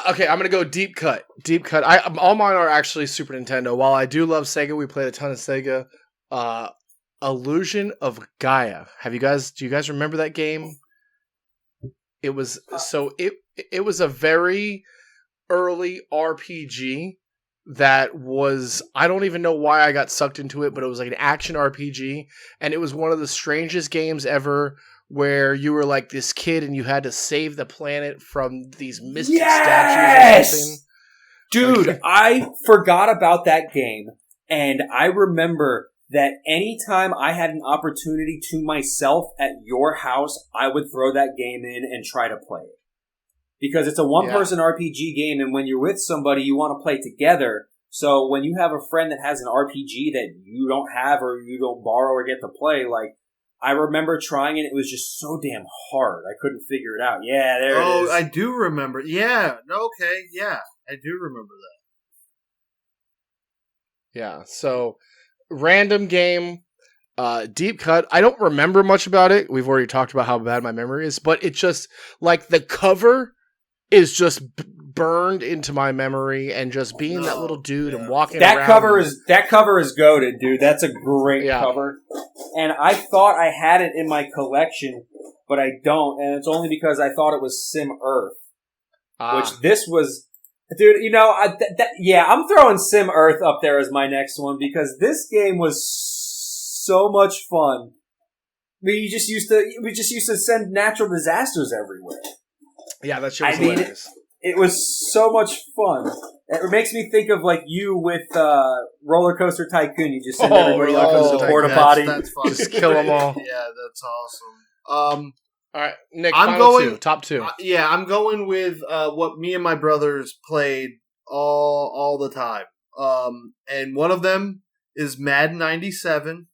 Okay, I'm gonna go deep cut. Deep cut. All mine are actually Super Nintendo. While I do love Sega, we played a ton of Sega. Illusion of Gaia. Do you guys remember that game? It was it was a very early RPG that was, I don't even know why I got sucked into it, but it was like an action RPG, and it was one of the strangest games ever, where you were like this kid and you had to save the planet from these mystic statues or something. Dude, I forgot about that game, and I remember that anytime I had an opportunity to myself at your house, I would throw that game in and try to play it. Because it's a one-person RPG game, and when you're with somebody, you want to play together. So when you have a friend that has an RPG that you don't have or you don't borrow or get to play, like, I remember trying it, it was just so damn hard. I couldn't figure it out. Yeah, there it is. Oh, I do remember. Yeah. Okay. Yeah. I do remember that. Yeah, so random game, deep cut. I don't remember much about it. We've already talked about how bad my memory is, but it just, like, the cover is just burned into my memory, and just being that little dude and walking around. That cover is goated, dude. That's a great cover. And I thought I had it in my collection, but I don't, and it's only because I thought it was Sim Earth, which this was. Dude, you know, I'm throwing Sim Earth up there as my next one, because this game was so much fun. We just used to send natural disasters everywhere. Yeah, that shit was hilarious. It was so much fun. It makes me think of like you with Roller Coaster Tycoon. You just send everybody to the porta potty. That's fun. Just kill them all. Yeah, that's awesome. All right, Nick, top two. I'm going with what me and my brothers played all the time. And one of them is Madden 97.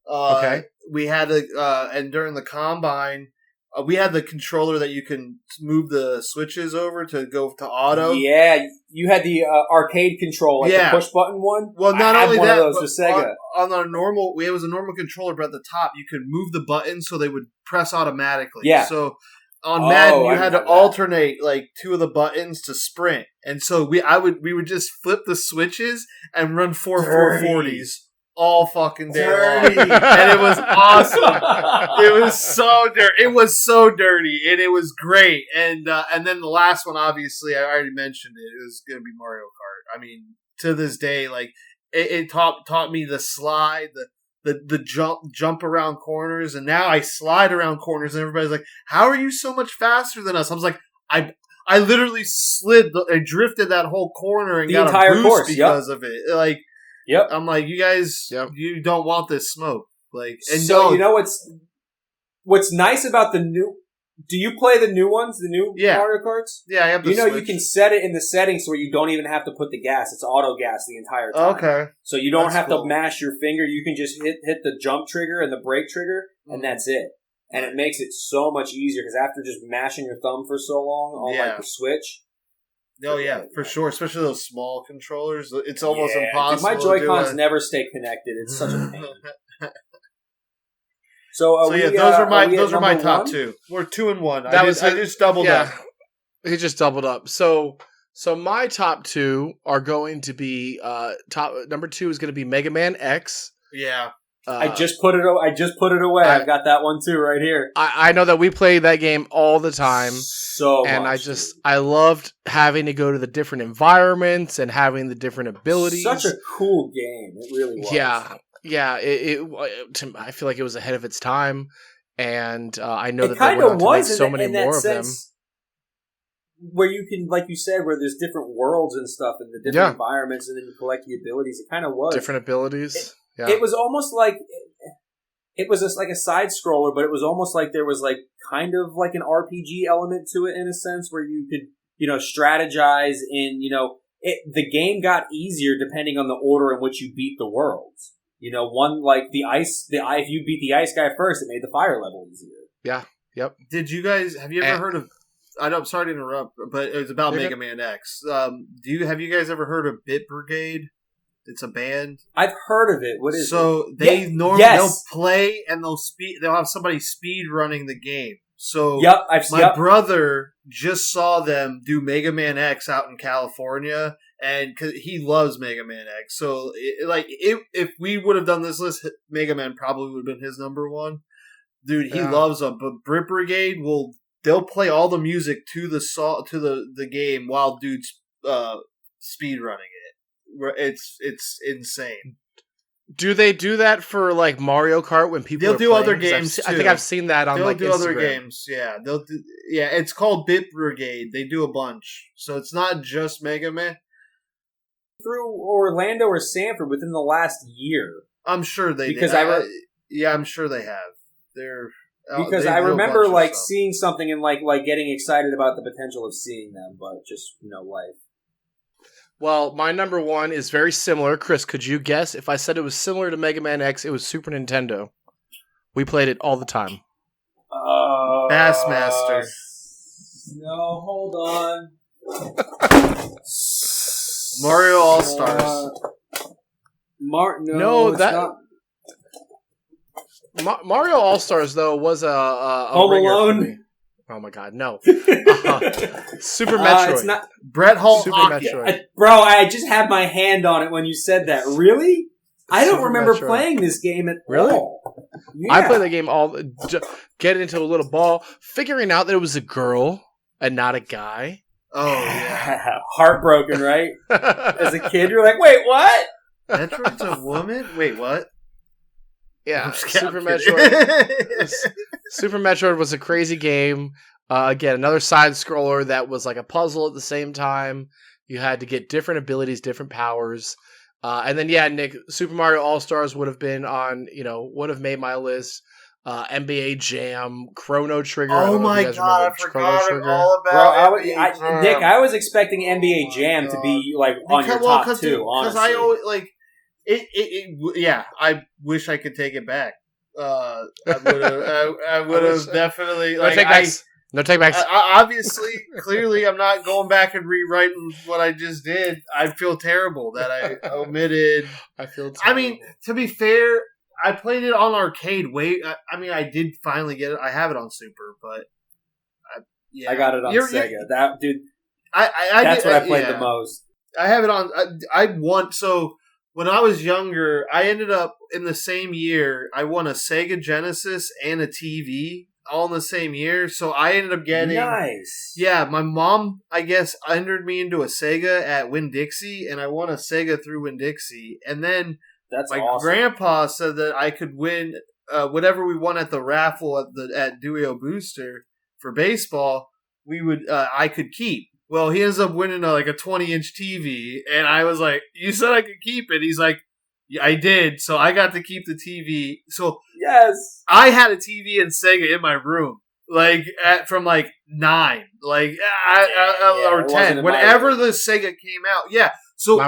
Okay. we had and during the combine, we had the controller that you can move the switches over to go to auto. Yeah, you had the arcade control, the push button one. Well, not only one that, of those for Sega. On our normal, it was a normal controller, but at the top you could move the buttons so they would press automatically. Yeah. So on Madden, you had to that. alternate like two of the buttons to sprint, and so we would just flip the switches and run 440s all fucking day long, and it was awesome. It was so dirty. It was so dirty, and it was great. And then the last one, obviously, I already mentioned it. It was going to be Mario Kart. I mean, to this day, like it taught me the slide, the jump around corners, and now I slide around corners, and everybody's like, "How are you so much faster than us?" I was like, I literally I drifted that whole corner and got a boost course, because of it. Like, yep. I'm like, you guys, you don't want this smoke. Like, and so you know what's nice about the new. Do you play the new ones, the new Mario Karts? Yeah, I have the Switch. You can set it in the settings where you don't even have to put the gas. It's auto gas the entire time. Okay. So you don't have to mash your finger. You can just hit the jump trigger and the brake trigger, and that's it. And it makes it so much easier because after just mashing your thumb for so long on like the Switch. Oh yeah, for sure. Especially those small controllers, it's almost impossible. Dude, my Joy-Cons never stay connected. It's such a pain. So those are my top two. We're 2 and 1. I just doubled up. He just doubled up. So my top two are going to be number 2 is going to be Mega Man X. Yeah. I just put it away. I've got that one too right here. I know that we play that game all the time. And I loved having to go to the different environments and having the different abilities. Such a cool game. It really was. Yeah. I feel like it was ahead of its time, and I know that they went on to make so many more of them. Where you can, like you said, where there's different worlds and stuff, and the different environments, and then you collect the abilities. It kind of was different abilities. It was almost like it was just like a side scroller, but it was almost like there was like kind of like an RPG element to it in a sense, where you could strategize in the game got easier depending on the order in which you beat the worlds. One like if you beat the ice guy first, it made the fire level easier. Yeah. Yep. Have you ever heard of? I know I'm sorry to interrupt, but it was about Mega Man X. Have you guys ever heard of Bit Brigade? It's a band. I've heard of it. What is it? So they normally they'll play and they'll have somebody speed running the game. So my brother just saw them do Mega Man X out in California, and cause he loves Mega Man X. So if we would have done this list, Mega Man probably would have been his number one. Dude, he loves them. But Brit Brigade they'll play all the music to the game while dudes speed running it. It's insane. Do they do that for like Mario Kart when people? They'll do other games too. I think I've seen that on They'll do Instagram. Other games. Yeah, they'll do. Yeah, it's called Bit Brigade. They do a bunch, so it's not just Mega Man. Through Orlando or Sanford within the last year. I'm sure they because did. I'm sure they have. Because I remember like seeing something and like getting excited about the potential of seeing them, but just life. Well, my number 1 is very similar. Chris, could you guess? If I said it was similar to Mega Man X, it was Super Nintendo. We played it all the time. Bassmaster. No, hold on. Mario All-Stars. No, that... not... Mario All-Stars, though, was a Home Alone? For me. Oh my God, no. Super Metroid. It's not Brett Hall Super Hockey. Metroid. Bro, I just had my hand on it when you said that. Really? I don't remember playing this game at all. Yeah. I played the game get into a little ball, figuring out that it was a girl and not a guy. Oh, yeah. Heartbroken, right? As a kid, you're like, wait, what? Metroid's a woman? Wait, what? Yeah, Super Metroid. Super Metroid was a crazy game. Again, another side scroller that was like a puzzle at the same time. You had to get different abilities, different powers. And then, Nick, Super Mario All-Stars would have been on, would have made my list. NBA Jam, Chrono Trigger. Oh my God, I forgot all about it. Nick, I was expecting NBA Jam to be like on your top 2, honestly. Because I always, yeah, I wish I could take it back. I would have definitely No like takebacks. No takebacks. obviously, clearly, I'm not going back and rewriting what I just did. I feel terrible that I omitted. I feel. I mean, to be fair, I played it on arcade. I mean, I did finally get it. I have it on Super, but I got it on Sega. That dude. That's what I played the most. I have it on. So when I was younger, I ended up in the same year. I won a Sega Genesis and a TV all in the same year. So I ended up getting nice. Yeah, my mom, I guess, entered me into a Sega at Winn-Dixie, and I won a Sega through Winn-Dixie. And then my grandpa said that I could win whatever we won at the raffle at Duo Booster for baseball. I could keep. Well, he ends up winning a 20-inch TV, and I was like, "You said I could keep it." He's like, "Yeah, I did." So I got to keep the TV. So yes, I had a TV and Sega in my room, from 9, or 10, whenever the Sega came out. Yeah. So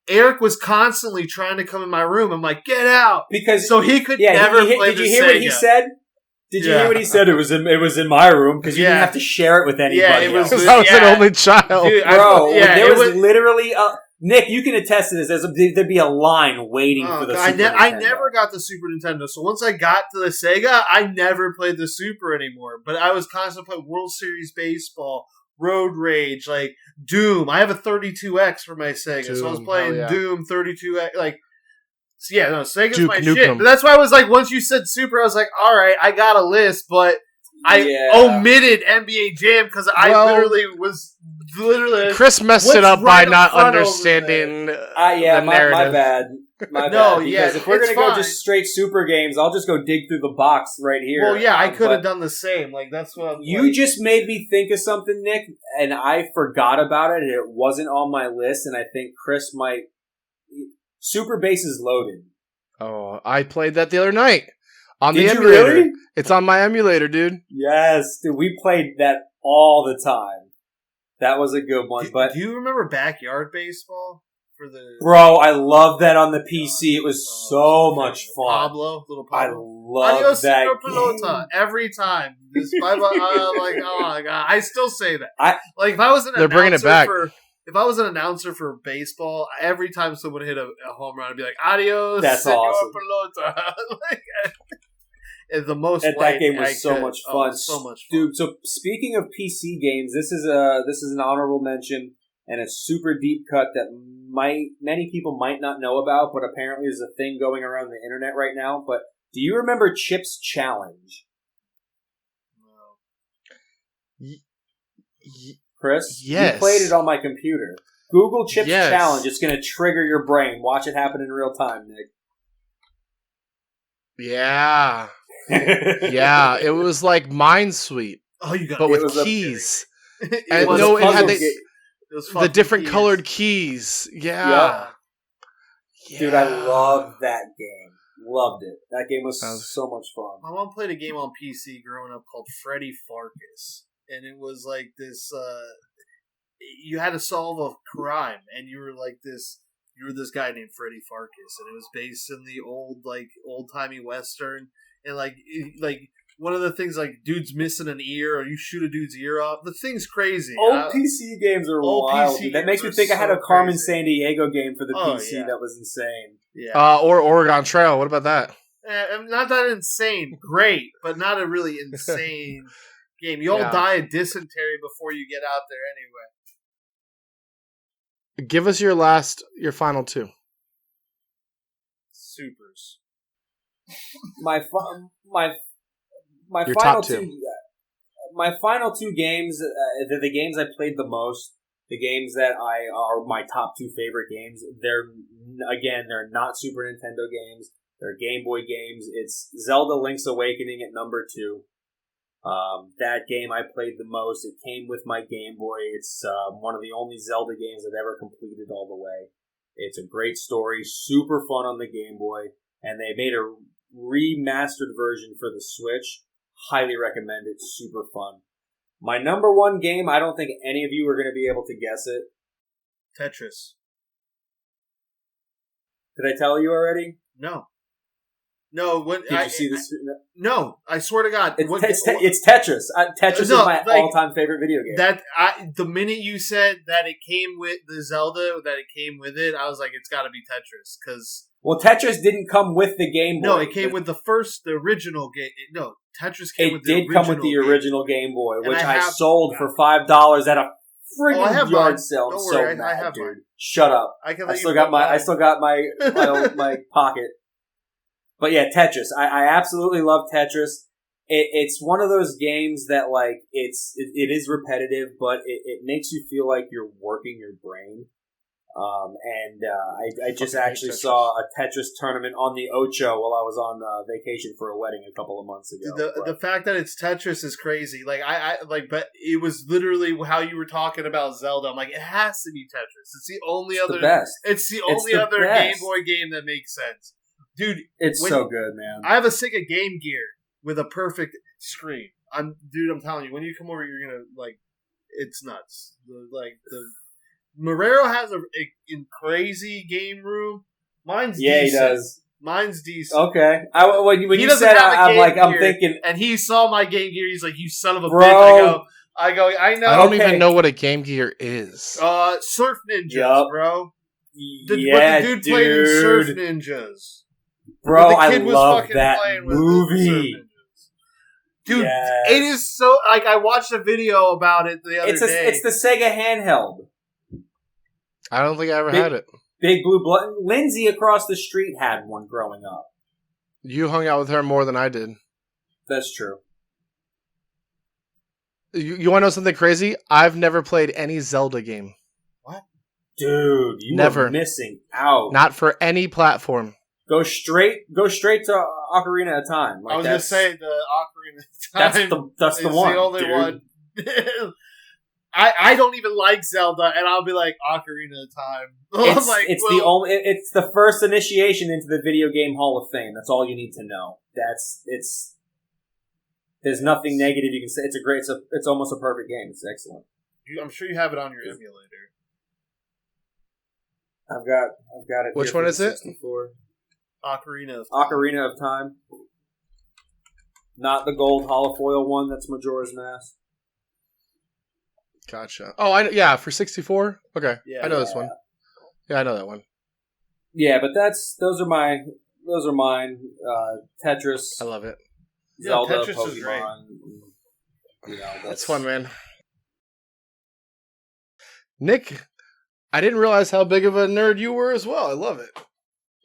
Eric was constantly trying to come in my room. I'm like, "Get out!" Because so he could never play the Sega. Did you hear what he said? Did you hear what he said? It was in my room because you didn't have to share it with anybody. Yeah, it was because I was an only child, dude, bro. There was literally Nick. You can attest to this. There'd be a line waiting for the Super Nintendo. I never got the Super Nintendo, so once I got to the Sega, I never played the Super anymore. But I was constantly playing World Series Baseball, Road Rage, Doom. I have a 32X for my Sega, so I was playing Doom 32X, Sega's Duke my Nukem. Shit. But that's why I was like, once you said Super, I was like, all right, I got a list, but I omitted NBA Jam because Chris messed it up by not understanding the narrative. My bad. Because if we're going to go just straight Super games, I'll just go dig through the box right here. Well, yeah, I could have done the same. That's what you just made me think of something, Nick, and I forgot about it, and it wasn't on my list, and I think Chris might... Super Bases Loaded. Oh, I played that the other night on the emulator. Really? It's on my emulator, dude. Yes, dude, we played that all the time. That was a good one. Do you remember Backyard Baseball for the? Bro, I love that on the PC. It was so much fun. Little Pablo. I love that game. Every time. Oh my god, I still say that. If I was they're bringing it back. If I was an announcer for baseball, every time someone hit a home run, I'd be like, "Adios, that's senor awesome." Pelota." The most. That game was so much fun. So much fun, dude. So speaking of PC games, this is an honorable mention and a super deep cut that many people might not know about, but apparently is a thing going around the internet right now. But do you remember Chip's Challenge? Chris, yes. You played it on my computer. Google Chip's Challenge. It's going to trigger your brain. Watch it happen in real time, Nick. Yeah. Yeah, it was like Minesweep. Oh, you got but with keys. And it had the different colored keys. Yeah. Dude, I loved that game. Loved it. That game was so much fun. My mom played a game on PC growing up called Freddy Farkas. And it was like this, you had to solve a crime, and you were this guy named Freddy Farkas, and it was based in the old-timey Western, and one of the things, dude's missing an ear, or you shoot a dude's ear off, the thing's crazy. Old PC games are wild. That makes me think I had a Carmen Sandiego game for the PC that was insane. Yeah. Or Oregon Trail, what about that? Not that insane, great, but not a really insane... game. You all die of dysentery before you get out there anyway. Give us your final two. Supers. My final two. My final two games, they're the games I played the most. The games that are my top two favorite games. They're not Super Nintendo games. They're Game Boy games. It's Zelda Link's Awakening at number 2. That game I played the most. It came with my Game Boy. It's one of the only Zelda games I've ever completed all the way. It's a great story, super fun on the Game Boy, and they made a remastered version for the Switch. Highly recommend it. Super fun. My number one game, I don't think any of you are going to be able to guess it. Tetris. Did I tell you already? No. No, when Did you see this? No, I swear to God, It's Tetris. Tetris is my all-time favorite video game. The minute you said that it came with the Zelda, that it came with it, I was like, it's got to be Tetris because. Well, Tetris didn't come with the Game Boy. No, it came with the original game. No, Tetris came with the original. It did come with the original Game Boy, which I sold for $5 at a friggin' yard sale. Don't worry, I have dude. mine. Shut up. I still got my my pocket. But yeah, Tetris. I absolutely love Tetris. It's one of those games that like it is repetitive, but it makes you feel like you're working your brain. I just actually saw a Tetris tournament on the Ocho while I was on vacation for a wedding a couple of months ago. The fact that it's Tetris is crazy. Like but it was literally how you were talking about Zelda. I'm like, it has to be Tetris. It's the only other. It's the only other Game Boy game that makes sense, dude. It's so good, man. I have a Sega Game Gear with a perfect screen. I'm telling you, when you come over, you're gonna like, it's nuts. Marrero has a crazy game room. Mine's decent. He does. Mine's decent. Okay. When you said, I'm thinking, and he saw my Game Gear. He's like, "You son of a bitch!" I know. I don't even know what a Game Gear is. Surf Ninjas, bro. What the dude played in Surf Ninjas, bro. I love that movie. Dude, It is so like I watched a video about it the other day. It's the Sega handheld. I don't think I ever had it. Big Blue Blood. Lindsay across the street had one growing up. You hung out with her more than I did. That's true. You want to know something crazy? I've never played any Zelda game. What? Dude, you are missing out. Not for any platform. Go straight to Ocarina of Time. I was going to say the Ocarina of Time. That's the one. The only one. I don't even like Zelda, and I'll be like Ocarina of Time. It's the first initiation into the video game Hall of Fame. That's all you need to know. There's nothing negative you can say. It's almost a perfect game. It's excellent. I'm sure you have it on your emulator. I've got it. Which one is it? Ocarina of Time. Not the gold holofoil one. That's Majora's Mask. Gotcha. Oh, for 64? Okay. Yeah, I know this one. Yeah, I know that one. Yeah, but those are mine. Tetris. I love it. Zelda, Tetris Pokemon. is great. That's fun, man. Nick, I didn't realize how big of a nerd you were as well. I love it.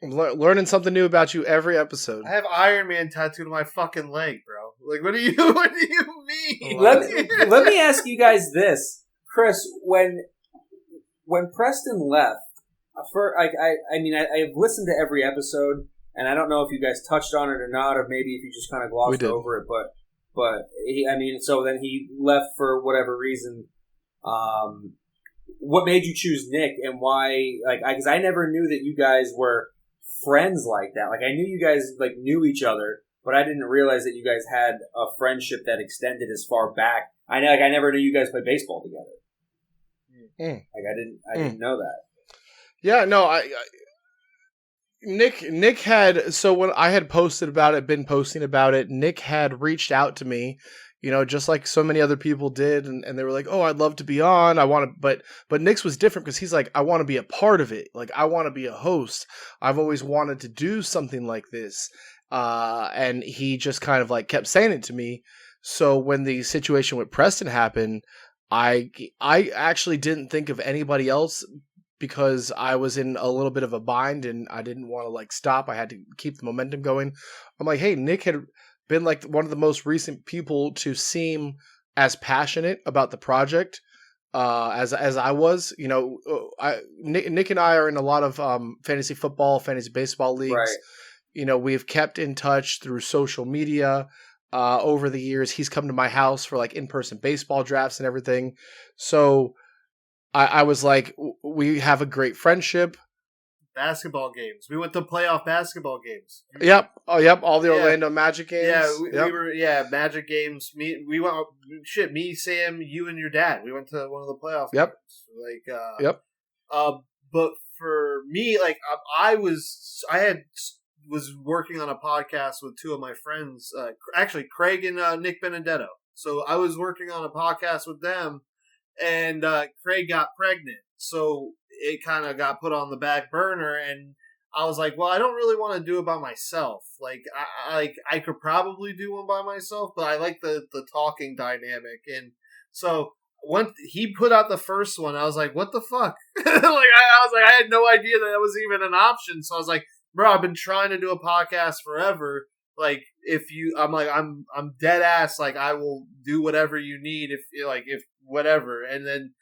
I'm learning something new about you every episode. I have Iron Man tattooed on my fucking leg, bro. Like, what do you mean? Let me ask you guys this, Chris. When Preston left, I've listened to every episode, and I don't know if you guys touched on it or not, or maybe if you just kind of glossed over it. But so then he left for whatever reason. What made you choose Nick, and why? Because I never knew that you guys were friends like that. Like, I knew you guys knew each other, but I didn't realize that you guys had a friendship that extended as far back. I never knew you guys played baseball together. I didn't know that. Yeah, no, Nick had, so when I had been posting about it, Nick had reached out to me, just like so many other people did, and they were like, "Oh, I'd love to be on. I want to," but Nick's was different because he's like, "I want to be a part of it. Like, I want to be a host. I've always wanted to do something like this." And he just kind of kept saying it to me. So when the situation with Preston happened, I actually didn't think of anybody else because I was in a little bit of a bind and I didn't want to stop. I had to keep the momentum going. I'm like, hey, Nick had been one of the most recent people to seem as passionate about the project as I was. Nick and I are in a lot of fantasy football, fantasy baseball leagues. Right. We've kept in touch through social media over the years. He's come to my house for in-person baseball drafts and everything. So I was like, we have a great friendship. Basketball games. We went to playoff basketball games. Yep. Oh, yep. All the Orlando Magic games. Yeah, we were. Yeah, Magic games. We went. Me, Sam, you, and your dad. We went to one of the playoff games. Yep. But for me, I had was working on a podcast with two of my friends, actually Craig and Nick Benedetto. So I was working on a podcast with them, and Craig got pregnant, so it kind of got put on the back burner. And I was like, well, I don't really want to do it by myself. Like, I could probably do one by myself, but I like the talking dynamic. And so when he put out the first one, I was like, what the fuck? I had no idea that was even an option. So I was like, bro, I've been trying to do a podcast forever. Like, I'm dead ass. Like, I will do whatever you need if whatever. And then,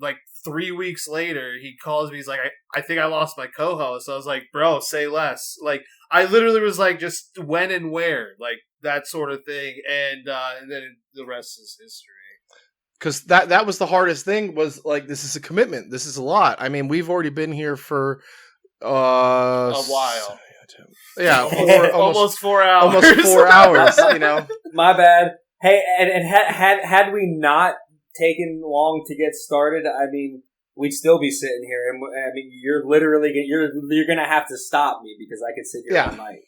like 3 weeks later, he calls me. He's like, I think I lost my co-host. I was like, bro, say less. Like, I literally was like, just when and where, like that sort of thing. And then the rest is history. Because that was the hardest thing, was like, this is a commitment. This is a lot. I mean, we've already been here for a while. Yeah, almost 4 hours. Almost 4 hours, you know. My bad. Hey, and had we not taken long to get started, I mean, we'd still be sitting here. And I mean, you're gonna have to stop me because I could sit here all night.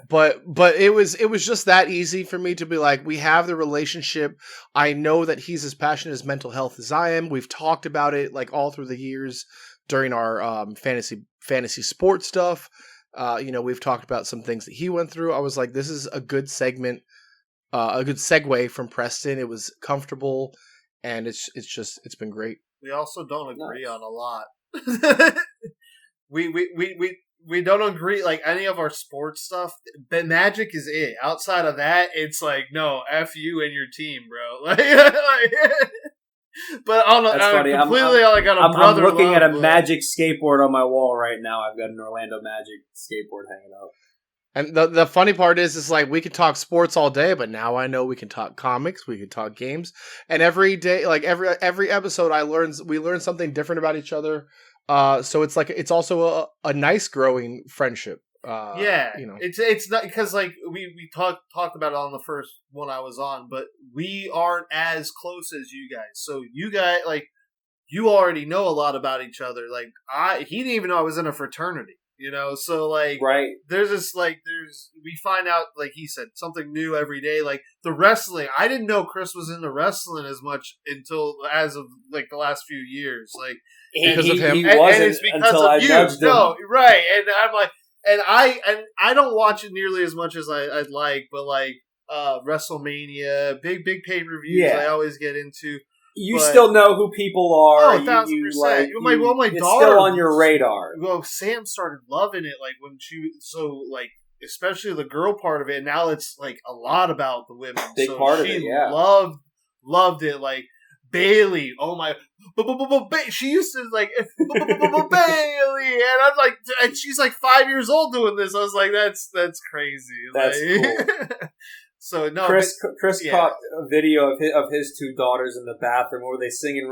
But it was just that easy for me to be like, we have the relationship. I know that he's as passionate as mental health as I am. We've talked about it like all through the years during our fantasy sports stuff. We've talked about some things that he went through. I was like, this is a good segment, a good segue from Preston. It was comfortable, and it's been great. We also don't agree on a lot. We don't agree, like, any of our sports stuff. The Magic is it. Outside of that, it's like, no, F you and your team, bro. But on That's funny. I'm looking at a Magic skateboard on my wall right now. I've got an Orlando Magic skateboard hanging up. And the funny part is like, we could talk sports all day, but now I know we can talk comics, we can talk games, and every day, like every episode, we learn something different about each other. So it's like, it's also a nice growing friendship. It's not, because like we talked about it on the first one I was on, but we aren't as close as you guys. So you guys, like, you already know a lot about each other. Like, he didn't even know I was in a fraternity. You know, so like, right. We find out, like he said, something new every day. Like the wrestling, I didn't know Chris was into wrestling as much until as of like the last few years. Like, because of him, and it's because of you. No, right? And I'm like, and I don't watch it nearly as much as I'd like, but like WrestleMania, big pay-per-views, I always get into. You still know who people are. 1,000%. My daughter, it's still on your radar. Well, Sam started loving it, like when especially the girl part of it. Now it's like a lot about the women. Big part of it, yeah. Loved it. Like Bailey, oh my, she used to like Bailey, and I'm like, and she's like 5 years old doing this. I was like, that's crazy. That's like, cool. So no, Chris caught a video of his two daughters in the bathroom. Were they singing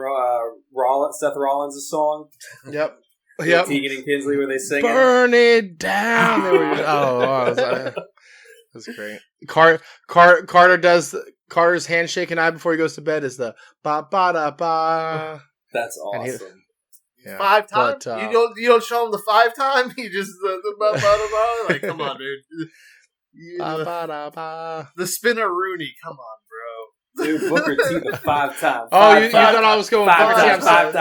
Seth Rollins' song? Yep. Tegan and Kinsley, were they singing? Burn it down. That's great. Carter does Carter's handshake and I before he goes to bed is the ba ba da ba. That's awesome. 5 times. You don't show him the 5 time. You just the ba ba da ba. Like, come on, dude. The spinner Rooney, come on, bro. Dude, Booker T the 5 times. Oh, you thought I was going 5 times? I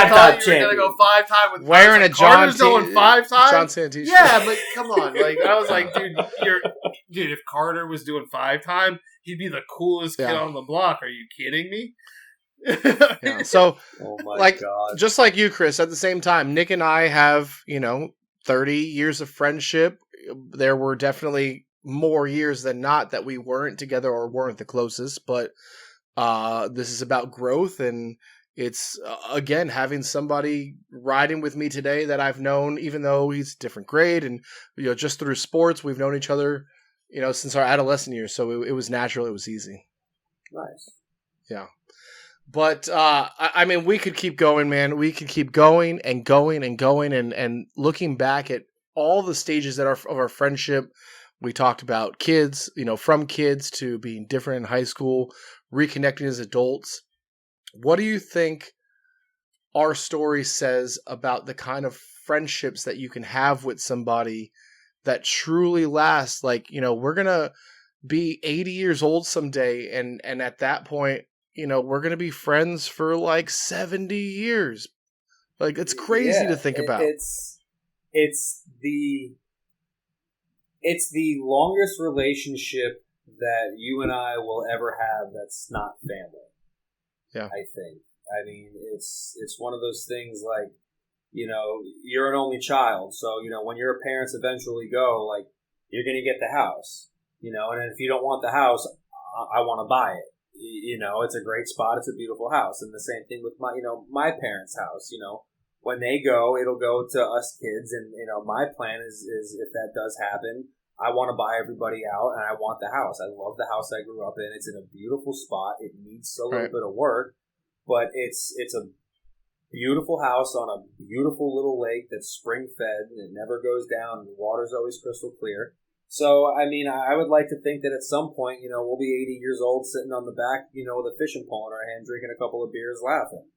thought you were gonna go 5 times with wearing a Carter's going 5 times. John Santee. Yeah, but come on, like I was like, dude, if Carter was doing 5 times, he'd be the coolest kid on the block. Are you kidding me? So, oh my God. Just like you, Chris, at the same time, Nick and I have 30 years of friendship. There were definitely more years than not that we weren't together or weren't the closest, but this is about growth, and it's again having somebody riding with me today that I've known, even though he's different grade, and just through sports we've known each other since our adolescent years, so it was natural, it was easy. Nice. Yeah. But I mean, we could keep going, man. We could keep going and going and going, and looking back at all the stages of our friendship. We talked about kids, from kids to being different in high school, reconnecting as adults. What do you think our story says about the kind of friendships that you can have with somebody that truly last. Like, we're going to be 80 years old someday. And at that point, we're going to be friends for like 70 years. Like, it's crazy to think about. It's the longest relationship that you and I will ever have that's not family. Yeah. I think. I mean, it's one of those things like, you're an only child. So, when your parents eventually go, like, you're going to get the house, and then if you don't want the house, I want to buy it. It's a great spot. It's a beautiful house. And the same thing with my parents' house, when they go, it'll go to us kids. And, my plan is if that does happen, I want to buy everybody out and I want the house. I love the house I grew up in. It's in a beautiful spot. It needs a little bit of work, but it's a beautiful house on a beautiful little lake that's spring fed and it never goes down. And the water's always crystal clear. So, I mean, I would like to think that at some point, we'll be 80 years old sitting on the back, with a fishing pole in our hand, drinking a couple of beers, laughing.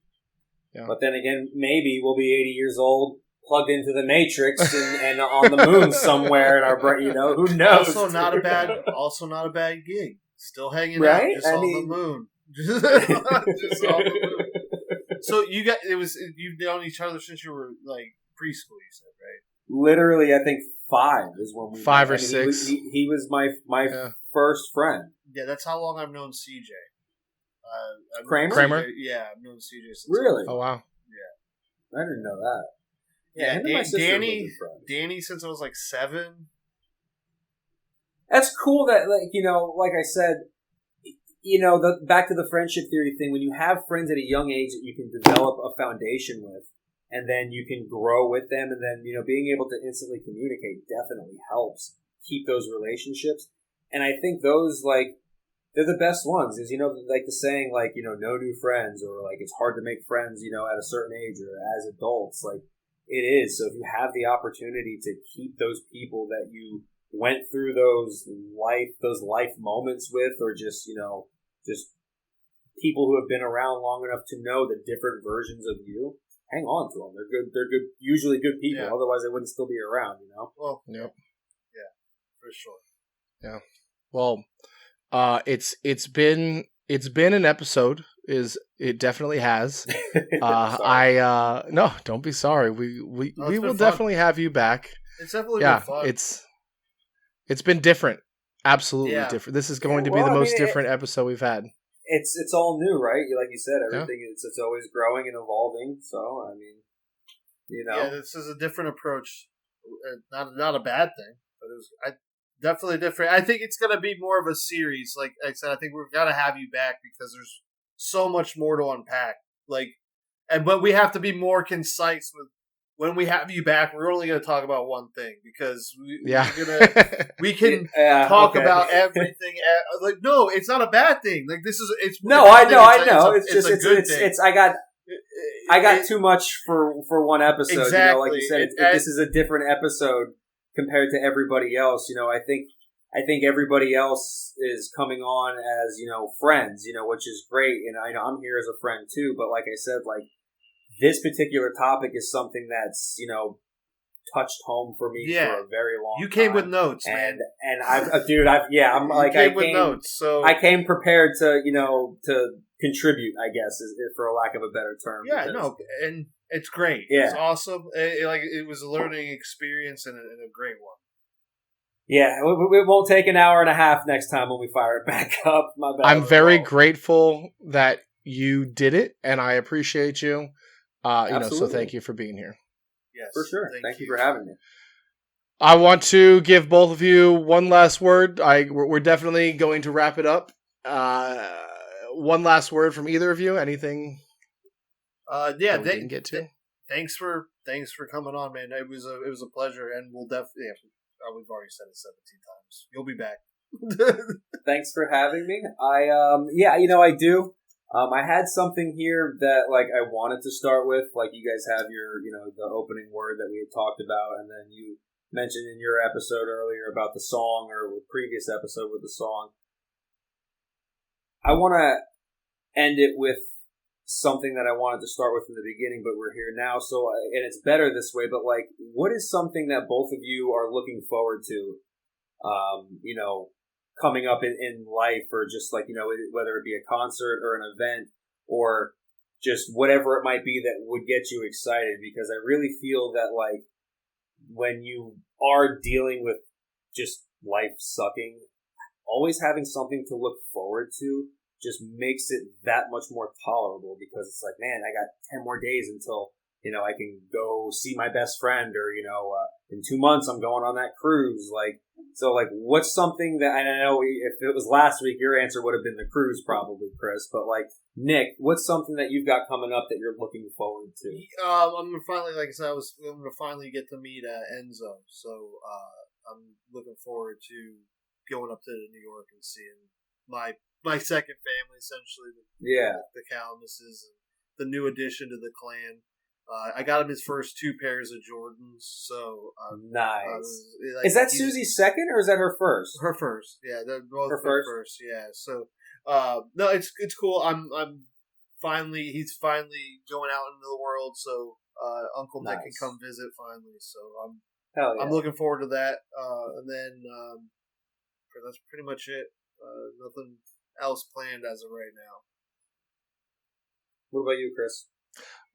Yeah. But then again, maybe we'll be 80 years old, plugged into the Matrix and on the moon somewhere in our brain, who knows? Also not a bad gig. Still hanging out just on the moon. Just on the moon. So you've known each other since you were like preschool, you said, right? Literally, I think 5 is when we 5 or 6. He was my first friend. Yeah, that's how long I've known CJ. Kramer? Yeah, I've known CJ since. Really? Oh wow. Yeah, I didn't know that. Yeah, Danny since I was like 7. That's cool that, like I said, back to the friendship theory thing, when you have friends at a young age that you can develop a foundation with, and then you can grow with them, and then, being able to instantly communicate definitely helps keep those relationships. And I think those, they're the best ones, is, like the saying, no new friends, or it's hard to make friends, at a certain age or as adults, it is. So if you have the opportunity to keep those people that you went through those life moments with, or just people who have been around long enough to know the different versions of you, hang on to them. They're good, usually good people. Yeah. Otherwise they wouldn't still be around, Well, yep. Yeah, for sure. Yeah. Well, it's been an episode. It definitely has. No, don't be sorry. We will definitely have you back. It's definitely been fun. It's been different. Absolutely different. This is going to be the most different episode we've had. It's all new, right? Like you said, everything it's always growing and evolving. So I mean, yeah, this is a different approach. Not a bad thing, but it was definitely different. I think it's going to be more of a series. Like I said, I think we've got to have you back because there's so much more to unpack. But we have to be more concise with when we have you back. We're only going to talk about one thing because we can talk about everything. No, it's not a bad thing. It's no, I know. It's a good thing. I got too much for one episode. Exactly. Like you said, this is a different episode compared to everybody else. I think everybody else is coming on as, friends, which is great. And I know I'm here as a friend too. But like I said, this particular topic is something that's, touched home for me for a very long time. You came with notes, man. And I came notes. So I came prepared to, to contribute, I guess, for a lack of a better term. Yeah, and it's great. Yeah. It's awesome. It was a learning experience and a great one. Yeah, it won't take an hour and a half next time when we fire it back up. My bad. I'm very grateful that you did it, and I appreciate you. So thank you for being here. Yes, for sure. Thank you for having me. I want to give both of you one last word. We're definitely going to wrap it up. One last word from either of you. Anything? Didn't get to. Thanks for coming on, man. It was a pleasure, and we'll definitely. We've already said it 17 times. You'll be back. Thanks for having me. I do. I had something here that I wanted to start with. You guys have your, the opening word that we had talked about, and then you mentioned in your episode earlier about the song, or the previous episode with the song. I want to end it with something that I wanted to start with in the beginning, but we're here now. So, and it's better this way, but like, what is something that both of you are looking forward to, coming up in life, or just like, whether it be a concert or an event or just whatever it might be that would get you excited? Because I really feel that like when you are dealing with just life sucking, always having something to look forward to just makes it that much more tolerable, because it's like, man, I got 10 more days until, I can go see my best friend, or, in 2 months I'm going on that cruise. Like, so like, what's something that, and I know if it was last week, your answer would have been the cruise probably, Chris, but like, Nick, what's something that you've got coming up that you're looking forward to? I'm gonna finally, like I said, I'm gonna finally get to meet Enzo, so I'm looking forward to going up to New York and seeing my second family, essentially. The Calmuses, and the new addition to the clan. I got him his first 2 pairs of Jordans, so nice. Is that Susie's second, or is that her first? Her first, yeah. They're both her first, yeah. So, no, it's cool. He's finally going out into the world, so Uncle Nick can come visit finally. So I'm looking forward to that. And then that's pretty much it. Nothing else planned as of right now. What about you, Chris?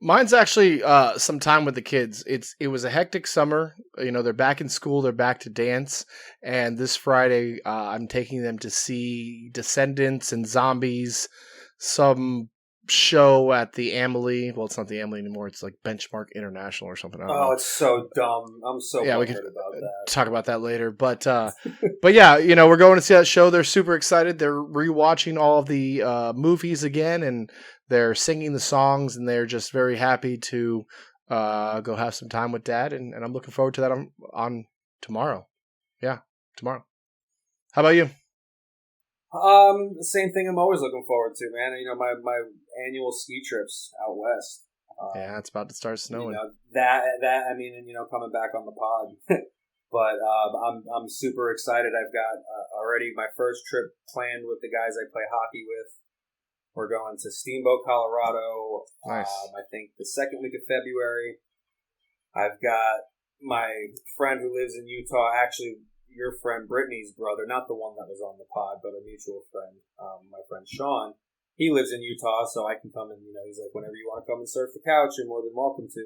Mine's actually some time with the kids. It was a hectic summer. They're back in school. They're back to dance. And this Friday, I'm taking them to see Descendants and Zombies, some show at the Amalie. Well, it's not the Amalie anymore. It's like Benchmark International or something. I don't know. It's so dumb. I'm so we can about that. Talk about that later. But yeah, we're going to see that show. They're super excited. They're rewatching all of the movies again, and they're singing the songs, and they're just very happy to go have some time with Dad. And I'm looking forward to that on tomorrow. Yeah, tomorrow. How about you? The same thing I'm always looking forward to, man. My annual ski trips out west. Yeah, it's about to start snowing. Coming back on the pod. But I'm super excited. I've got already my first trip planned with the guys I play hockey with. We're going to Steamboat, Colorado. Nice. I think the second week of February. I've got my friend who lives in Utah, actually your friend Brittany's brother, not the one that was on the pod, but a mutual friend, my friend Sean. He lives in Utah, so I can come and, he's like, whenever you want to come and surf the couch, you're more than welcome to.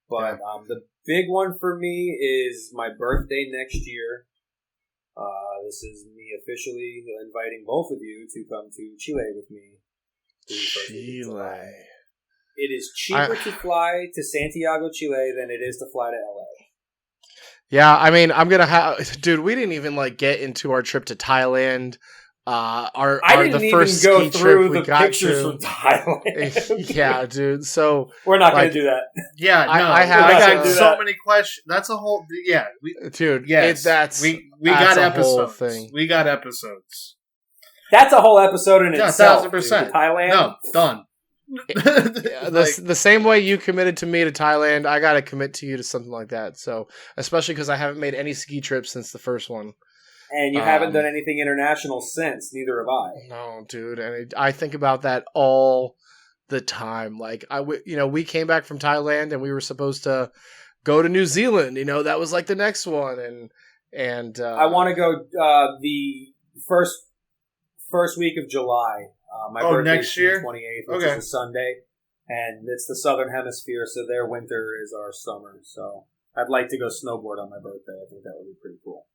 But the big one for me is my birthday next year. This is me officially inviting both of you to come to Chile with me. Chile. It is cheaper to fly to Santiago, Chile than it is to fly to LA. Yeah, I mean, I'm going to dude, we didn't even get into our trip to Thailand. I didn't even go through the pictures from Thailand. Yeah, dude. So we're not going to do that. Yeah, no, I got so many questions. That's a whole. Yeah, dude. Yes, we got episodes. Thing. We got episodes. That's a whole episode in itself. 1,000%. Thailand. No, done. The same way you committed to me to Thailand, I got to commit to you to something like that. So, especially because I haven't made any ski trips since the first one. And you haven't done anything international since. Neither have I. No, dude. And I think about that all the time. Like, we came back from Thailand and we were supposed to go to New Zealand. That was like the next one. And I want to go the first week of July. My birthday next year? June 28th, which is a Sunday. And it's the Southern Hemisphere, so their winter is our summer. So I'd like to go snowboard on my birthday. I think that would be pretty cool.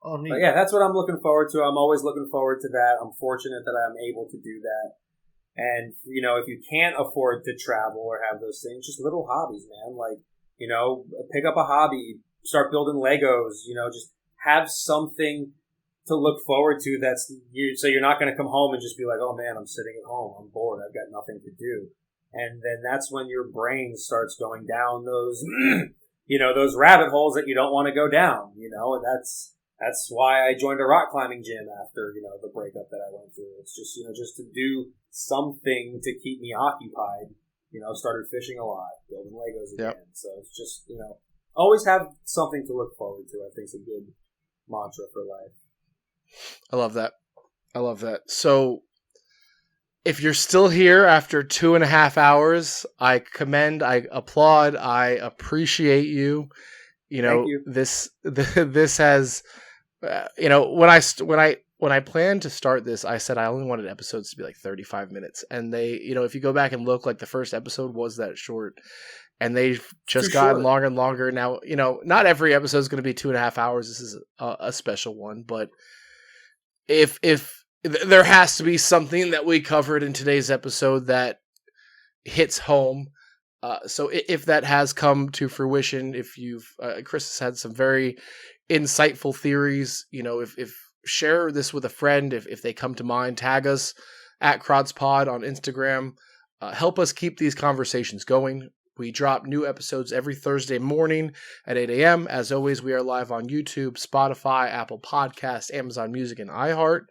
Oh, neat. But yeah, that's what I'm looking forward to. I'm always looking forward to that. I'm fortunate that I'm able to do that. And, if you can't afford to travel or have those things, just little hobbies, man. Like, pick up a hobby, start building Legos, just have something to look forward to so you're not going to come home and just be like, oh man, I'm sitting at home. I'm bored. I've got nothing to do. And then that's when your brain starts going down those, those rabbit holes that you don't want to go down, and that's why I joined a rock climbing gym after, the breakup that I went through. It's just, just to do something to keep me occupied, started fishing a lot, building Legos again. Yep. So it's just, always have something to look forward to. I think it's a good mantra for life. I love that. So If you're still here after 2.5 hours, I commend, I applaud, I appreciate you. Thank you. This has, when I planned to start this, I said I only wanted episodes to be like 35 minutes. And they, if you go back and look, like the first episode was that short, and they've just Too gotten short. longer and longer. Now, not every episode is going to be 2.5 hours. This is a special one, but if there has to be something that we covered in today's episode that hits home. So if that has come to fruition, if Chris has had some very insightful theories, if share this with a friend, if they come to mind, tag us at CrodsPod on Instagram. Help us keep these conversations going. We drop new episodes every Thursday morning at 8 a.m. As always, we are live on YouTube, Spotify, Apple Podcasts, Amazon Music, and iHeart.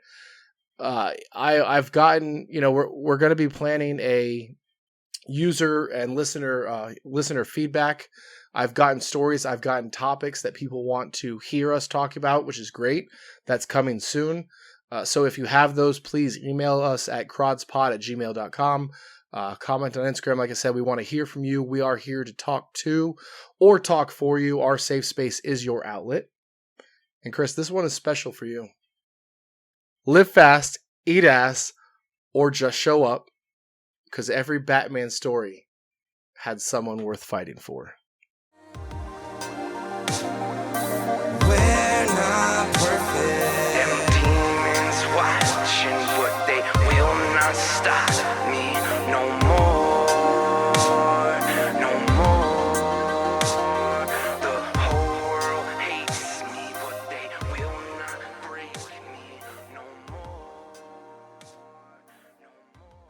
I've gotten, we're going to be planning a user and listener feedback. I've gotten stories, I've gotten topics that people want to hear us talk about, which is great. That's coming soon. So if you have those, please email us at crodspod@gmail.com. Comment on Instagram. Like I said, we want to hear from you. We are here to talk to or talk for you. Our safe space is your outlet. And Chris, this one is special for you. Live fast, eat ass, or just show up, because every Batman story had someone worth fighting for.